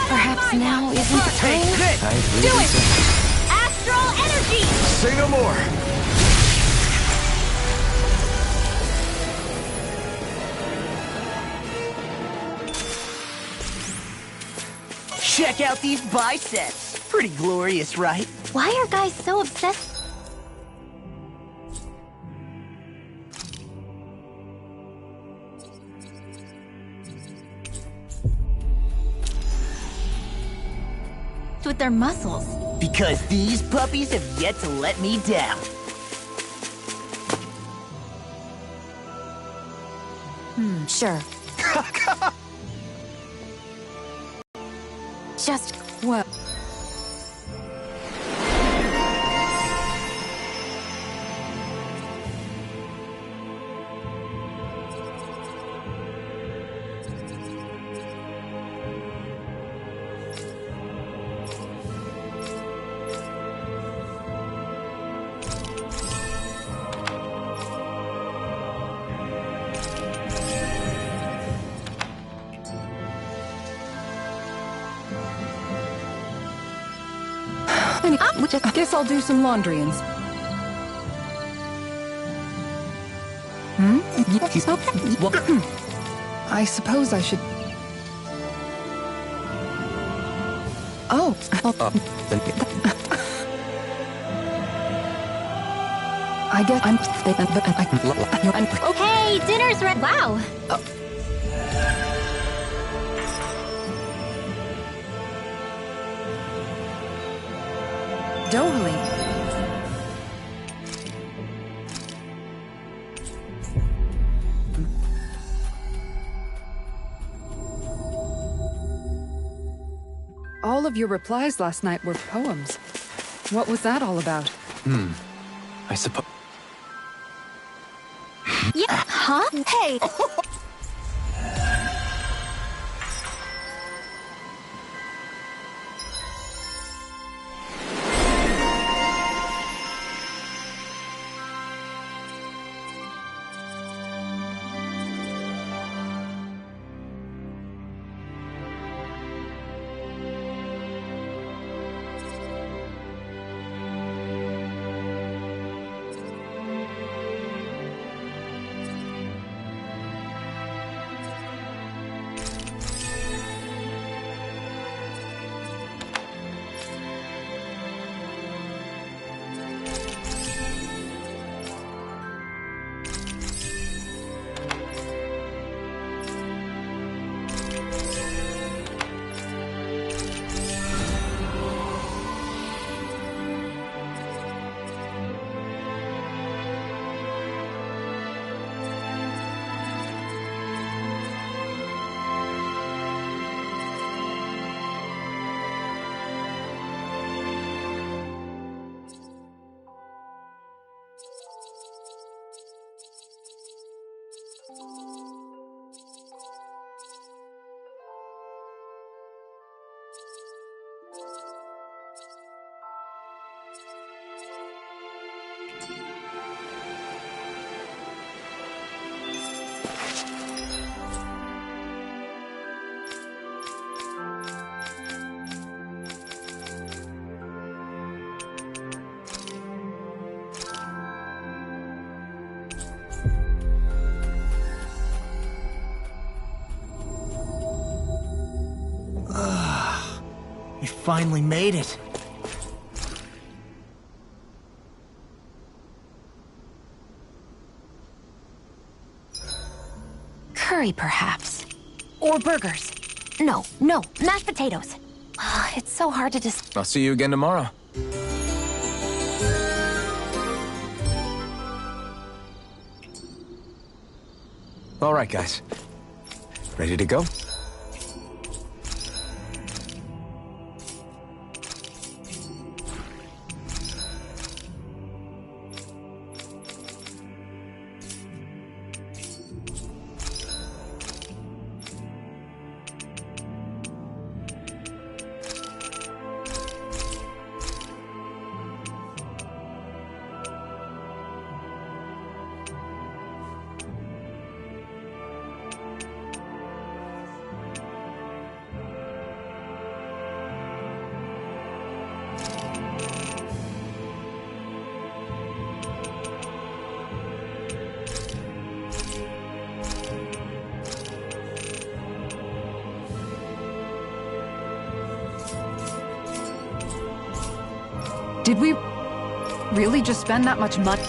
Perhaps now isn't the time? I Do really it! think- Astral Energy! Say no more! Check out these biceps. Pretty glorious, right? Why are guys so obsessed? With their muscles. Because these puppies have yet to let me down. Sure. Just, Well, I guess I'll do some laundry and... I suppose I should... Oh. I guess I'm... Hey, dinner's ready. Wow. Dohly. All of your replies last night were poems. What was that all about? I suppose... Yeah. Huh? Hey. You finally made it. curry, perhaps. Or burgers. No, mashed potatoes. It's so hard to I'll see you again tomorrow. All right, guys. Ready to go? Did we really just spend that much money?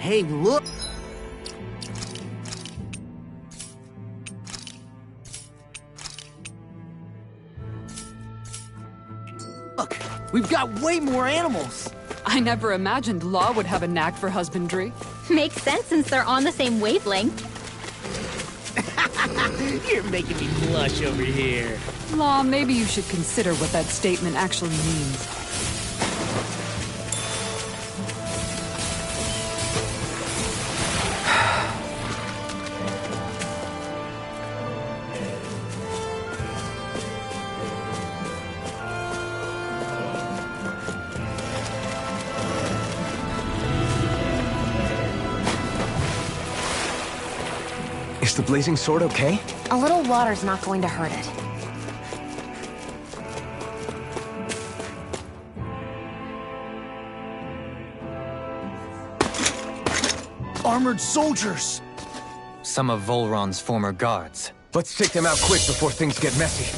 Hey, look! Look, we've got way more animals! I never imagined Law would have a knack for husbandry. Makes sense since they're on the same wavelength. You're making me blush over here. Law, maybe you should consider what that statement actually means. Is the blazing sword okay? A little water's not going to hurt it. Armored soldiers! Some of Volron's former guards. Let's take them out quick before things get messy.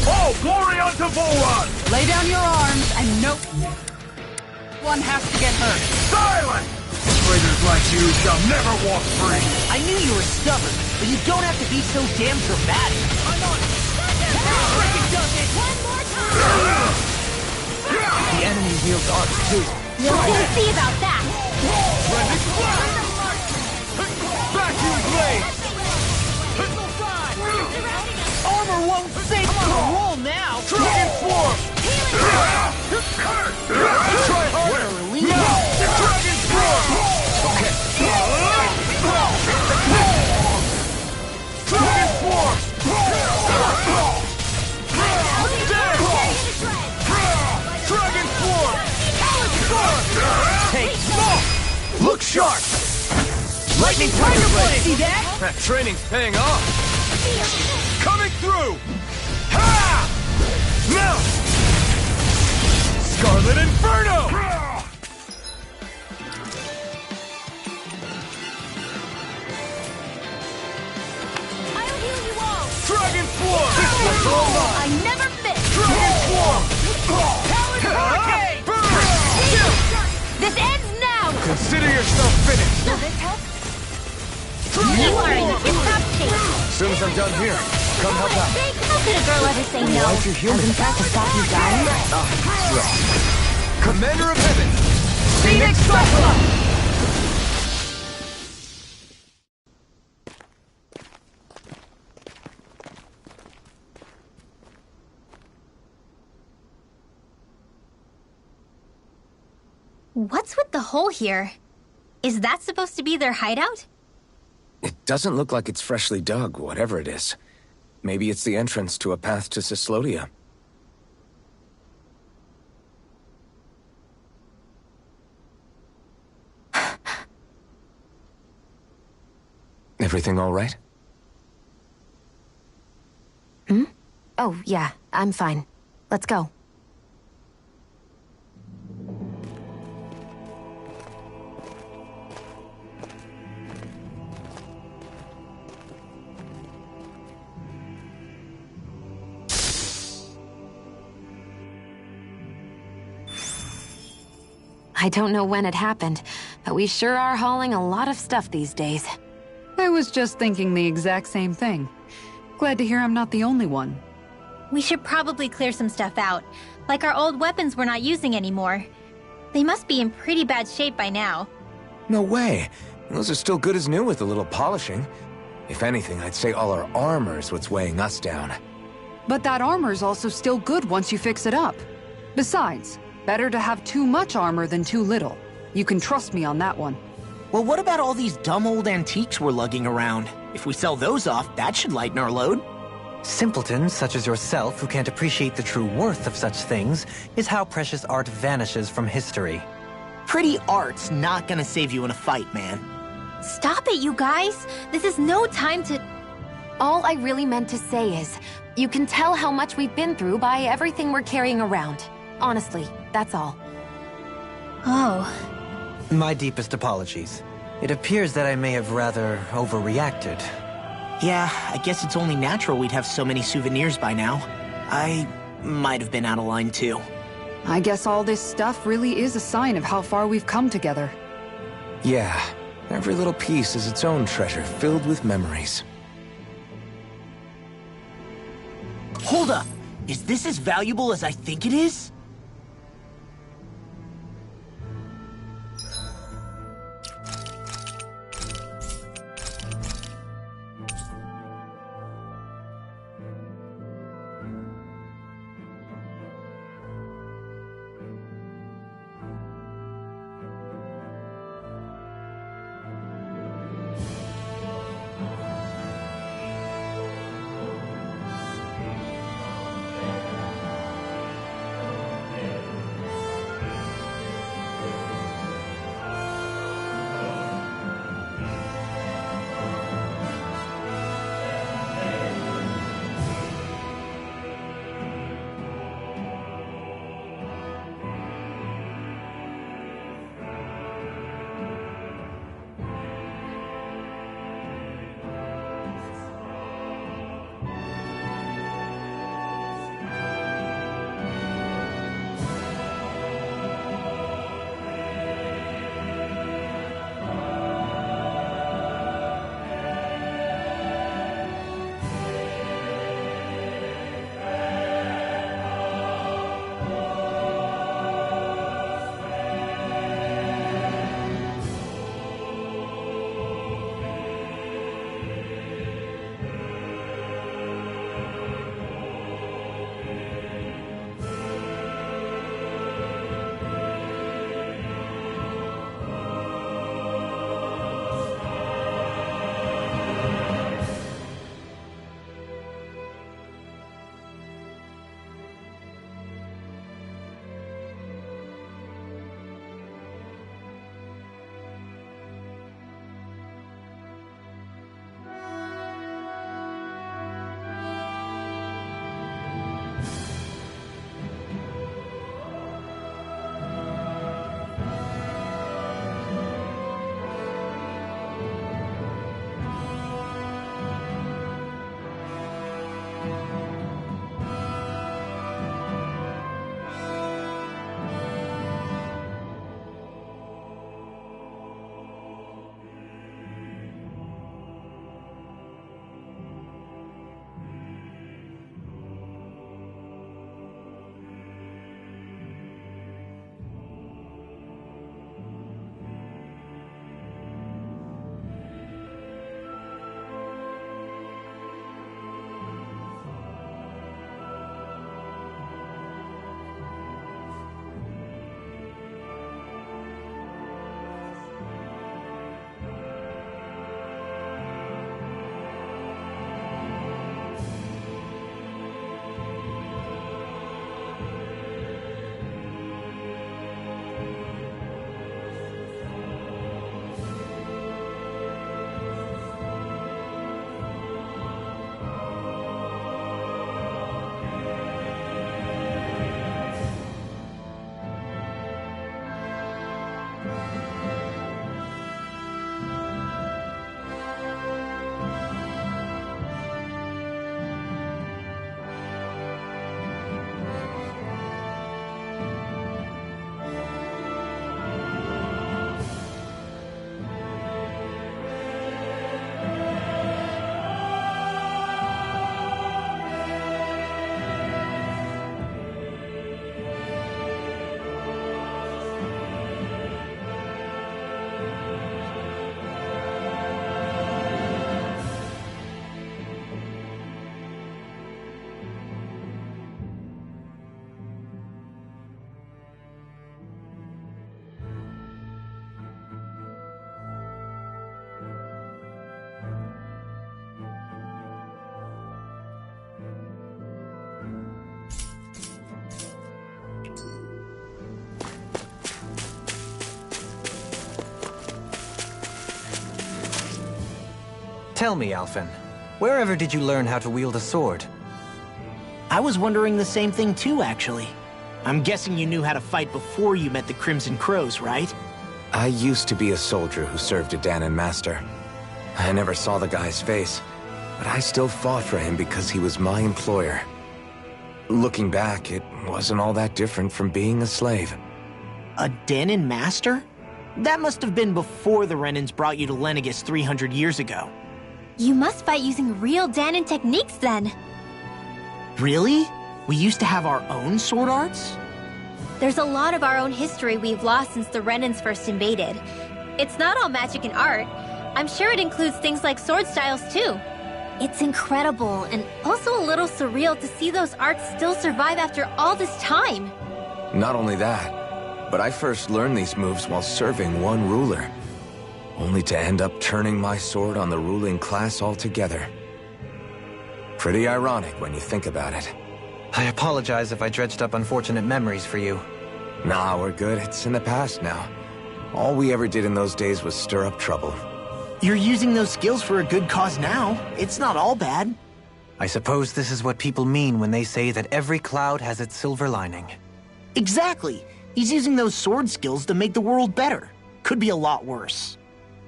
Oh, glory unto Volron! Lay down your arms and no one has to get hurt. Silent! Traitors like you shall never walk free! I knew you were stubborn, but you don't have to be so damn dramatic. I'm on it! Freaking does it! One more time! The enemy wields arms too. We'll soon see about that! Vacuum blade! Armor won't save me! Roll now! Dragon form! Try harder! Dragon form! Okay. Dragon form! Dragon form! Take smoke! Look sharp! Lightning Tiger Blade! See that? That training's paying off! Coming through! Ha! Now! Scarlet Inferno! I'll heal you all! Dragon Form! This one's all mine! I never miss! Dragon Form! Howard Hurricane! This ends now! Consider yourself finished. Will this help? You are in tip-top shape! As soon as I'm done here, come help out. How could a girl ever say no? Why'd you heal me? Hasn't that to stop you dying? Commander of Heaven! Phoenix Cyclops! What's with the hole here? Is that supposed to be their hideout? It doesn't look like it's freshly dug, whatever it is. Maybe it's the entrance to a path to Cyslodia. Everything all right? Oh, yeah, I'm fine. Let's go. I don't know when it happened, but we sure are hauling a lot of stuff these days. I was just thinking the exact same thing. Glad to hear I'm not the only one. We should probably clear some stuff out, like our old weapons we're not using anymore. They must be in pretty bad shape by now. No way. Those are still good as new with a little polishing. If anything, I'd say all our armor's what's weighing us down. But that armor's also still good once you fix it up. Besides, better to have too much armor than too little. You can trust me on that one. Well, what about all these dumb old antiques we're lugging around? If we sell those off, that should lighten our load. Simpletons such as yourself who can't appreciate the true worth of such things is how precious art vanishes from history. Pretty art's not gonna save you in a fight, man. Stop it, you guys! This is no time to... All I really meant to say is, you can tell how much we've been through by everything we're carrying around. Honestly, that's all. Oh. My deepest apologies. It appears that I may have rather overreacted. Yeah, I guess it's only natural we'd have so many souvenirs by now. I might have been out of line too. I guess all this stuff really is a sign of how far we've come together. Yeah, every little piece is its own treasure filled with memories. Hold up! Is this as valuable as I think it is? Tell me, Alphen, wherever did you learn how to wield a sword? I was wondering the same thing too, actually. I'm guessing you knew how to fight before you met the Crimson Crows, right? I used to be a soldier who served a Dahnan master. I never saw the guy's face, but I still fought for him because he was my employer. Looking back, it wasn't all that different from being a slave. A Dahnan master? That must have been before the Renans brought you to Lenegis 300 years ago. You must fight using real Dahnan techniques then. Really? We used to have our own sword arts? There's a lot of our own history we've lost since the Renans first invaded. It's not all magic and art. I'm sure it includes things like sword styles too. It's incredible and also a little surreal to see those arts still survive after all this time. Not only that, but I first learned these moves while serving one ruler, only to end up turning my sword on the ruling class altogether. Pretty ironic when you think about it. I apologize if I dredged up unfortunate memories for you. Nah, we're good. It's in the past now. All we ever did in those days was stir up trouble. You're using those skills for a good cause now. It's not all bad. I suppose this is what people mean when they say that every cloud has its silver lining. Exactly. He's using those sword skills to make the world better. Could be a lot worse.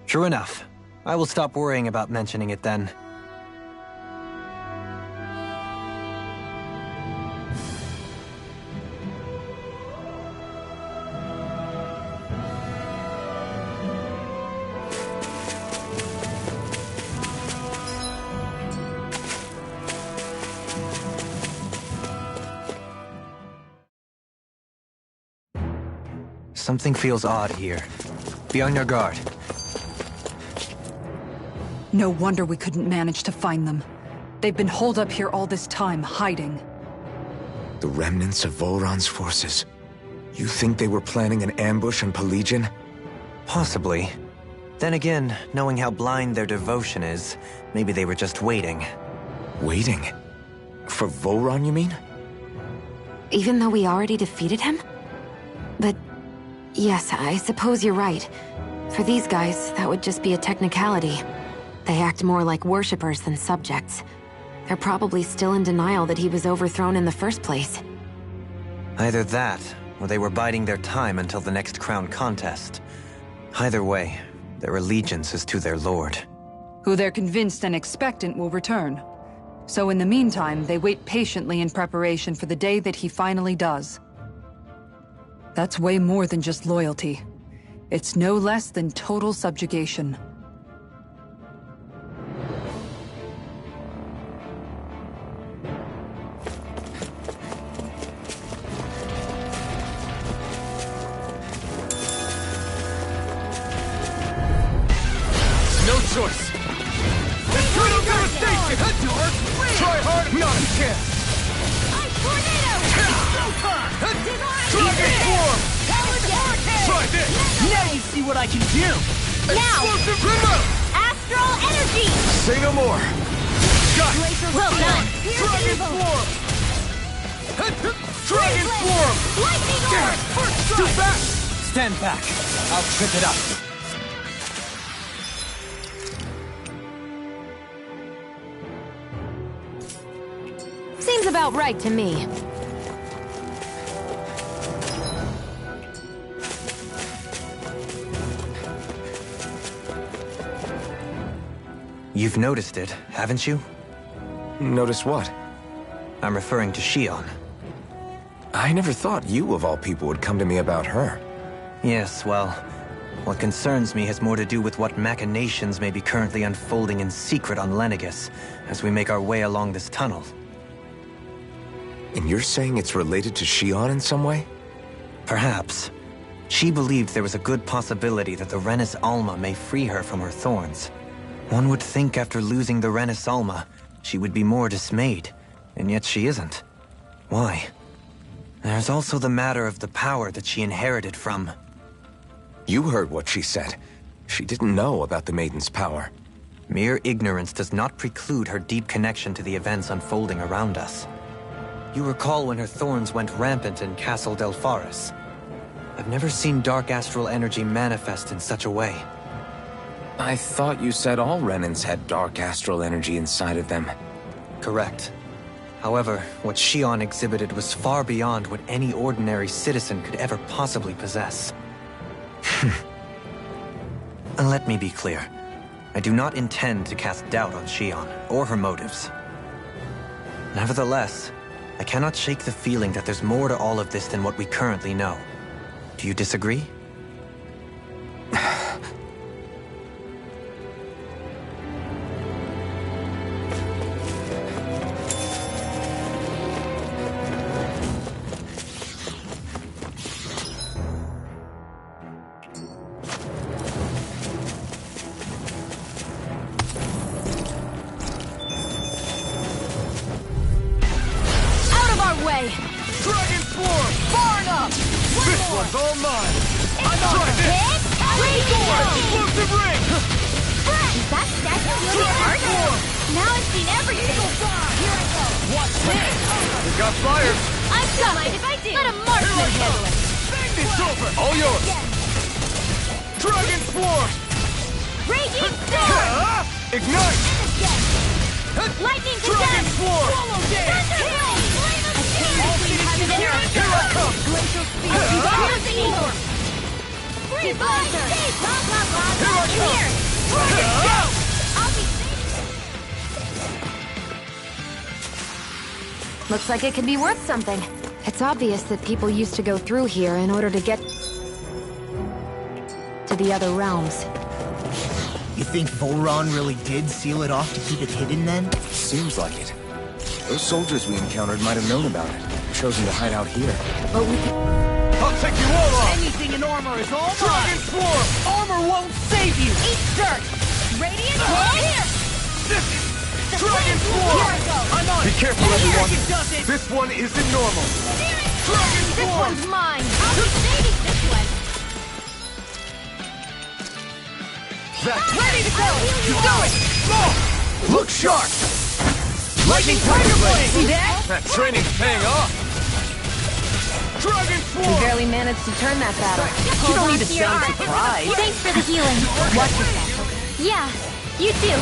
True enough. I will stop worrying about mentioning it then. Something feels odd here. Be on your guard. No wonder we couldn't manage to find them. They've been holed up here all this time, hiding. The remnants of Vholran's forces. You think they were planning an ambush on Pelegion? Possibly. Then again, knowing how blind their devotion is, maybe they were just waiting. Waiting? For Vholran, you mean? Even though we already defeated him? But yes, I suppose you're right. For these guys, that would just be a technicality. They act more like worshippers than subjects. They're probably still in denial that he was overthrown in the first place. Either that, or they were biding their time until the next crown contest. Either way, their allegiance is to their lord. Who they're convinced and expectant will return. So in the meantime, they wait patiently in preparation for the day that he finally does. That's way more than just loyalty. It's no less than total subjugation. No choice. It's total devastation! Try hard, not a chance! Dragon Form! Try this! Now you see what I can do! Explosive remote! Astral energy! Say no more! Got it! Well done! Dragon Form! Dragon Form! Lightning Damn it! Too fast! Stand back. I'll trip it up. Seems about right to me. You've noticed it, haven't you? Notice what? I'm referring to Shion. I never thought you, of all people, would come to me about her. Yes, well, what concerns me has more to do with what machinations may be currently unfolding in secret on Lenegis as we make our way along this tunnel. And you're saying it's related to Shion in some way? Perhaps. She believed there was a good possibility that the Renis Alma may free her from her thorns. One would think after losing the Renis Alma, she would be more dismayed, and yet she isn't. Why? There's also the matter of the power that she inherited from... You heard what she said. She didn't know about the Maiden's power. Mere ignorance does not preclude her deep connection to the events unfolding around us. You recall when her thorns went rampant in Castle Delpharis. I've never seen dark astral energy manifest in such a way. I thought you said all Renins had dark astral energy inside of them. Correct. However, what Shion exhibited was far beyond what any ordinary citizen could ever possibly possess. And let me be clear. I do not intend to cast doubt on Shion, or her motives. Nevertheless, I cannot shake the feeling that there's more to all of this than what we currently know. Do you disagree? All mine! I'm trying this! Explosive ring! Is that statue really hard? Now I've seen everything! Here I go! What's this? We got fire! I'm coming! If I do! Let a marksman handle it! It's over! All yours! Dragon Swarm! Raging Storm! Ignite! Lightning to Dragon death! Swarm! Thunder Here I come! Glacial speed! Using Storm! Divisor! Blah, blah, blah, Here I come! here! Dragon Shout! I'll be safe! Looks like it could be worth something. It's obvious that people used to go through here in order to get to the other realms. You think Volron really did seal it off to keep it hidden then? Seems like it. Those soldiers we encountered might have known about it. Chosen to hide out here. But we I'll take you all on! Anything in armor is all Dragon mine! Swarm! Armor won't save you! Eat dirt! Radiant here! This Dragon Swarm! Here I go! I'm on Be it! careful, everyone! It doesn't! This one isn't normal! Dragon This Swarm! one's mine! I'll be saving this one! Ready to go! You Do it! Look sharp! Lightning Tiger Blade! See that? That training's paying off! Dragon we Swarm! barely managed to turn that battle. You don't need to sound surprised. Thanks for the healing. Watch yourself. Yeah, you too.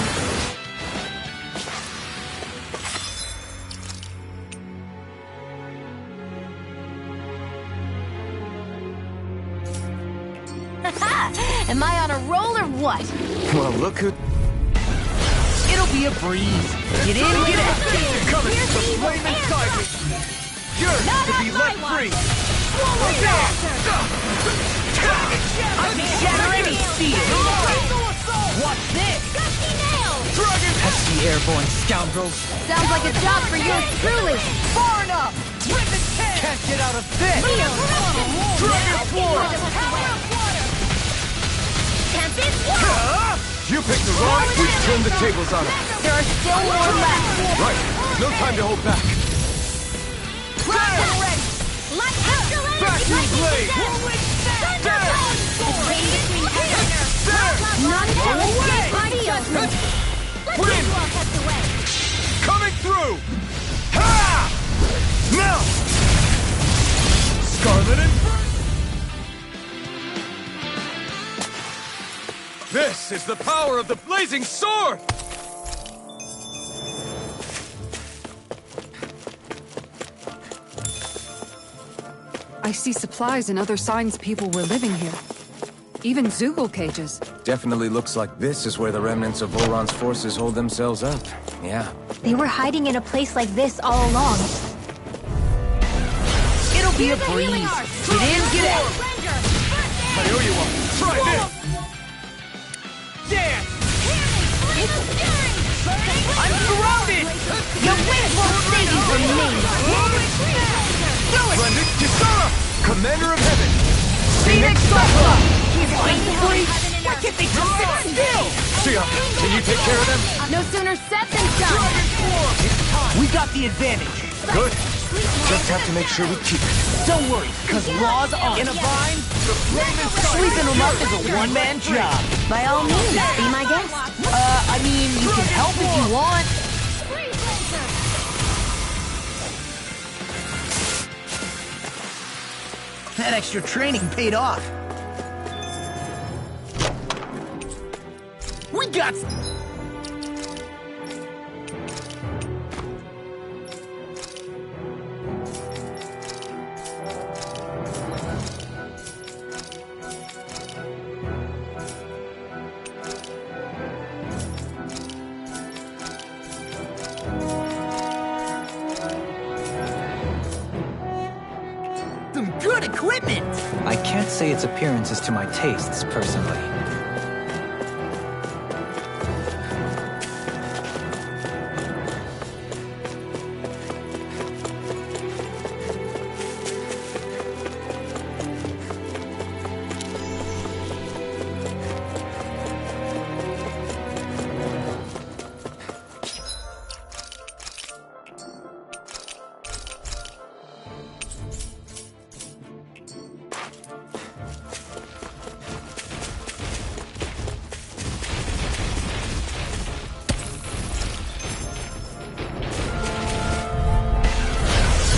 Am I on a roll or what? Well, look who... It'll be a breeze. Get in, get out. Coming! The flame inside me! Yours to be let free! I'm shattering steel. What's this? Dragon! Pesky airborne scoundrels. Sounds like a job for yours truly. Far enough. Rip its head. Can't get out of this. Dragon Swarm! Can't be You picked the wrong... We've turned the tables on him. There are still more left. Right. No time to hold back. Ready. Light astral energy. Vacuum blade! Thunderbolt. Not Away! Let's Wind! see who all cuts away. Coming through! Ha! Now! Scarlet Inferno! This is the power of the blazing sword! I see supplies and other signs people were living here. Even Zoogle cages. Definitely looks like this is where the remnants of Voron's forces hold themselves up. Yeah. They were hiding in a place like this all along. It'll be a breeze. Get in, get out. I owe you one. Try this! Dance! I'm surrounded! Your wings won't save you from me! Do it! Splendid Kisara! Commander of Heaven! Phoenix Cyclops! I'm free! Why can't they just sit still? Sia, can you take care of them? No sooner said than done! We got the advantage. Good. Just have to make sure we keep it. Don't worry, cause Law's on. In a bind? Sleeping them up is a one-man job. By all means, be my guest. I mean, you can help if you want. That extra training paid off. We got... some good equipment! I can't say its appearance is to my tastes, personally.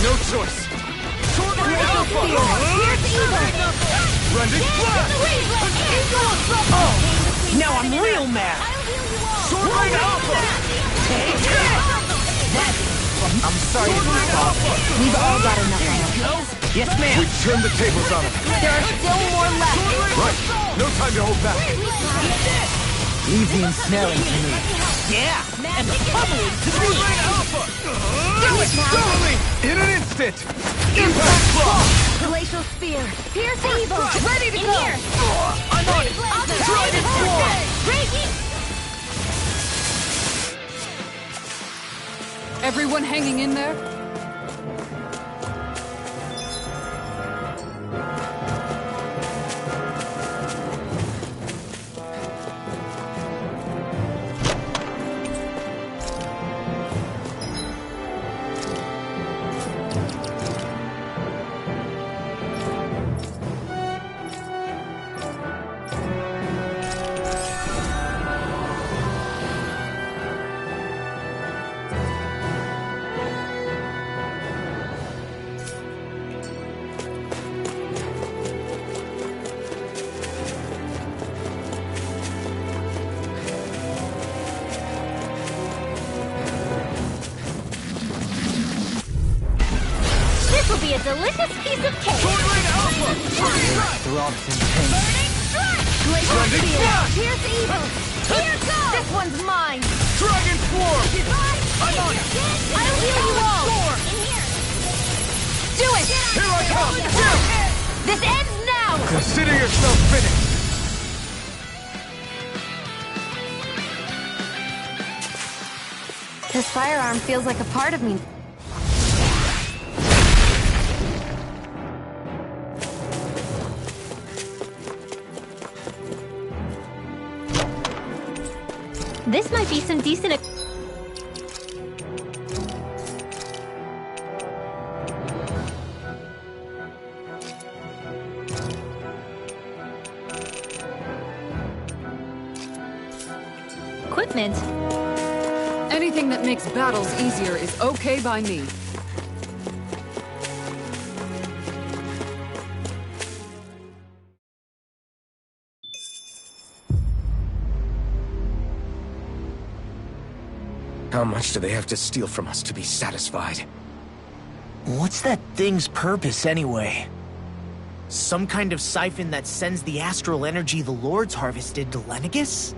No choice. Sword Rain Alpha! Here's evil! Splendid Blast! Oh! Now I'm real mad! Sword Rain Alpha! Take that! I'm sorry to be Alpha! We've all got enough of them. Yes, ma'am! We've turned the tables on them. There are still more left! Right. No time to hold back. Leave the ensnaring to me. Yeah! And the pummeling to me! Do it now! Suddenly, in an instant! Impact Block! Glacial Spear! Pierce evil! Ready to In go! here! I'm on it! Dragon Swarm! Breaking! Everyone hanging in there? This will be a delicious piece of cake! Sword Rain Alpha! Throbs in pain. Glacial Splendid Spear! Blast! Pierce evil! Here goes! This one's mine! Dragon Swarm! I'm on it! I'll heal you all! In here! Do it! Here I come! This ends now! Consider yourself finished! This firearm feels like a part of me. This might be some decent... equipment. Anything that makes battles easier is okay by me. How much do they have to steal from us to be satisfied? What's that thing's purpose, anyway? Some kind of siphon that sends the astral energy the Lords harvested to Lenegis?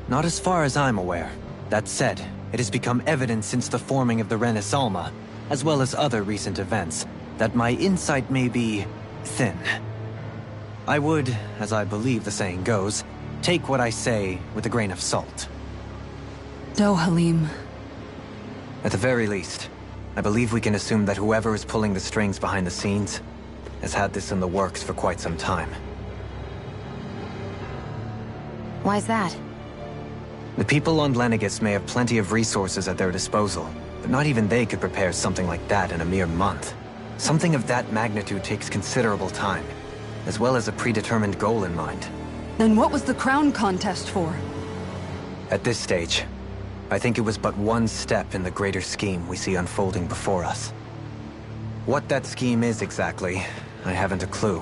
Not as far as I'm aware. That said, it has become evident since the forming of the Renis Alma, as well as other recent events, that my insight may be thin. I would, as I believe the saying goes, take what I say with a grain of salt. Dohalim. At the very least, I believe we can assume that whoever is pulling the strings behind the scenes has had this in the works for quite some time. Why's that? The people on Lenegis may have plenty of resources at their disposal, but not even they could prepare something like that in a mere month. Something of that magnitude takes considerable time, as well as a predetermined goal in mind. Then what was the crown contest for? At this stage, I think it was but one step in the greater scheme we see unfolding before us. What that scheme is exactly, I haven't a clue.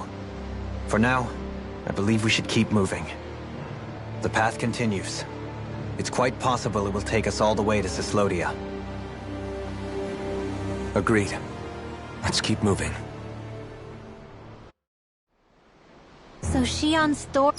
For now, I believe we should keep moving. The path continues. It's quite possible it will take us all the way to Cyslodia. Agreed. Let's keep moving. So Shionne's story...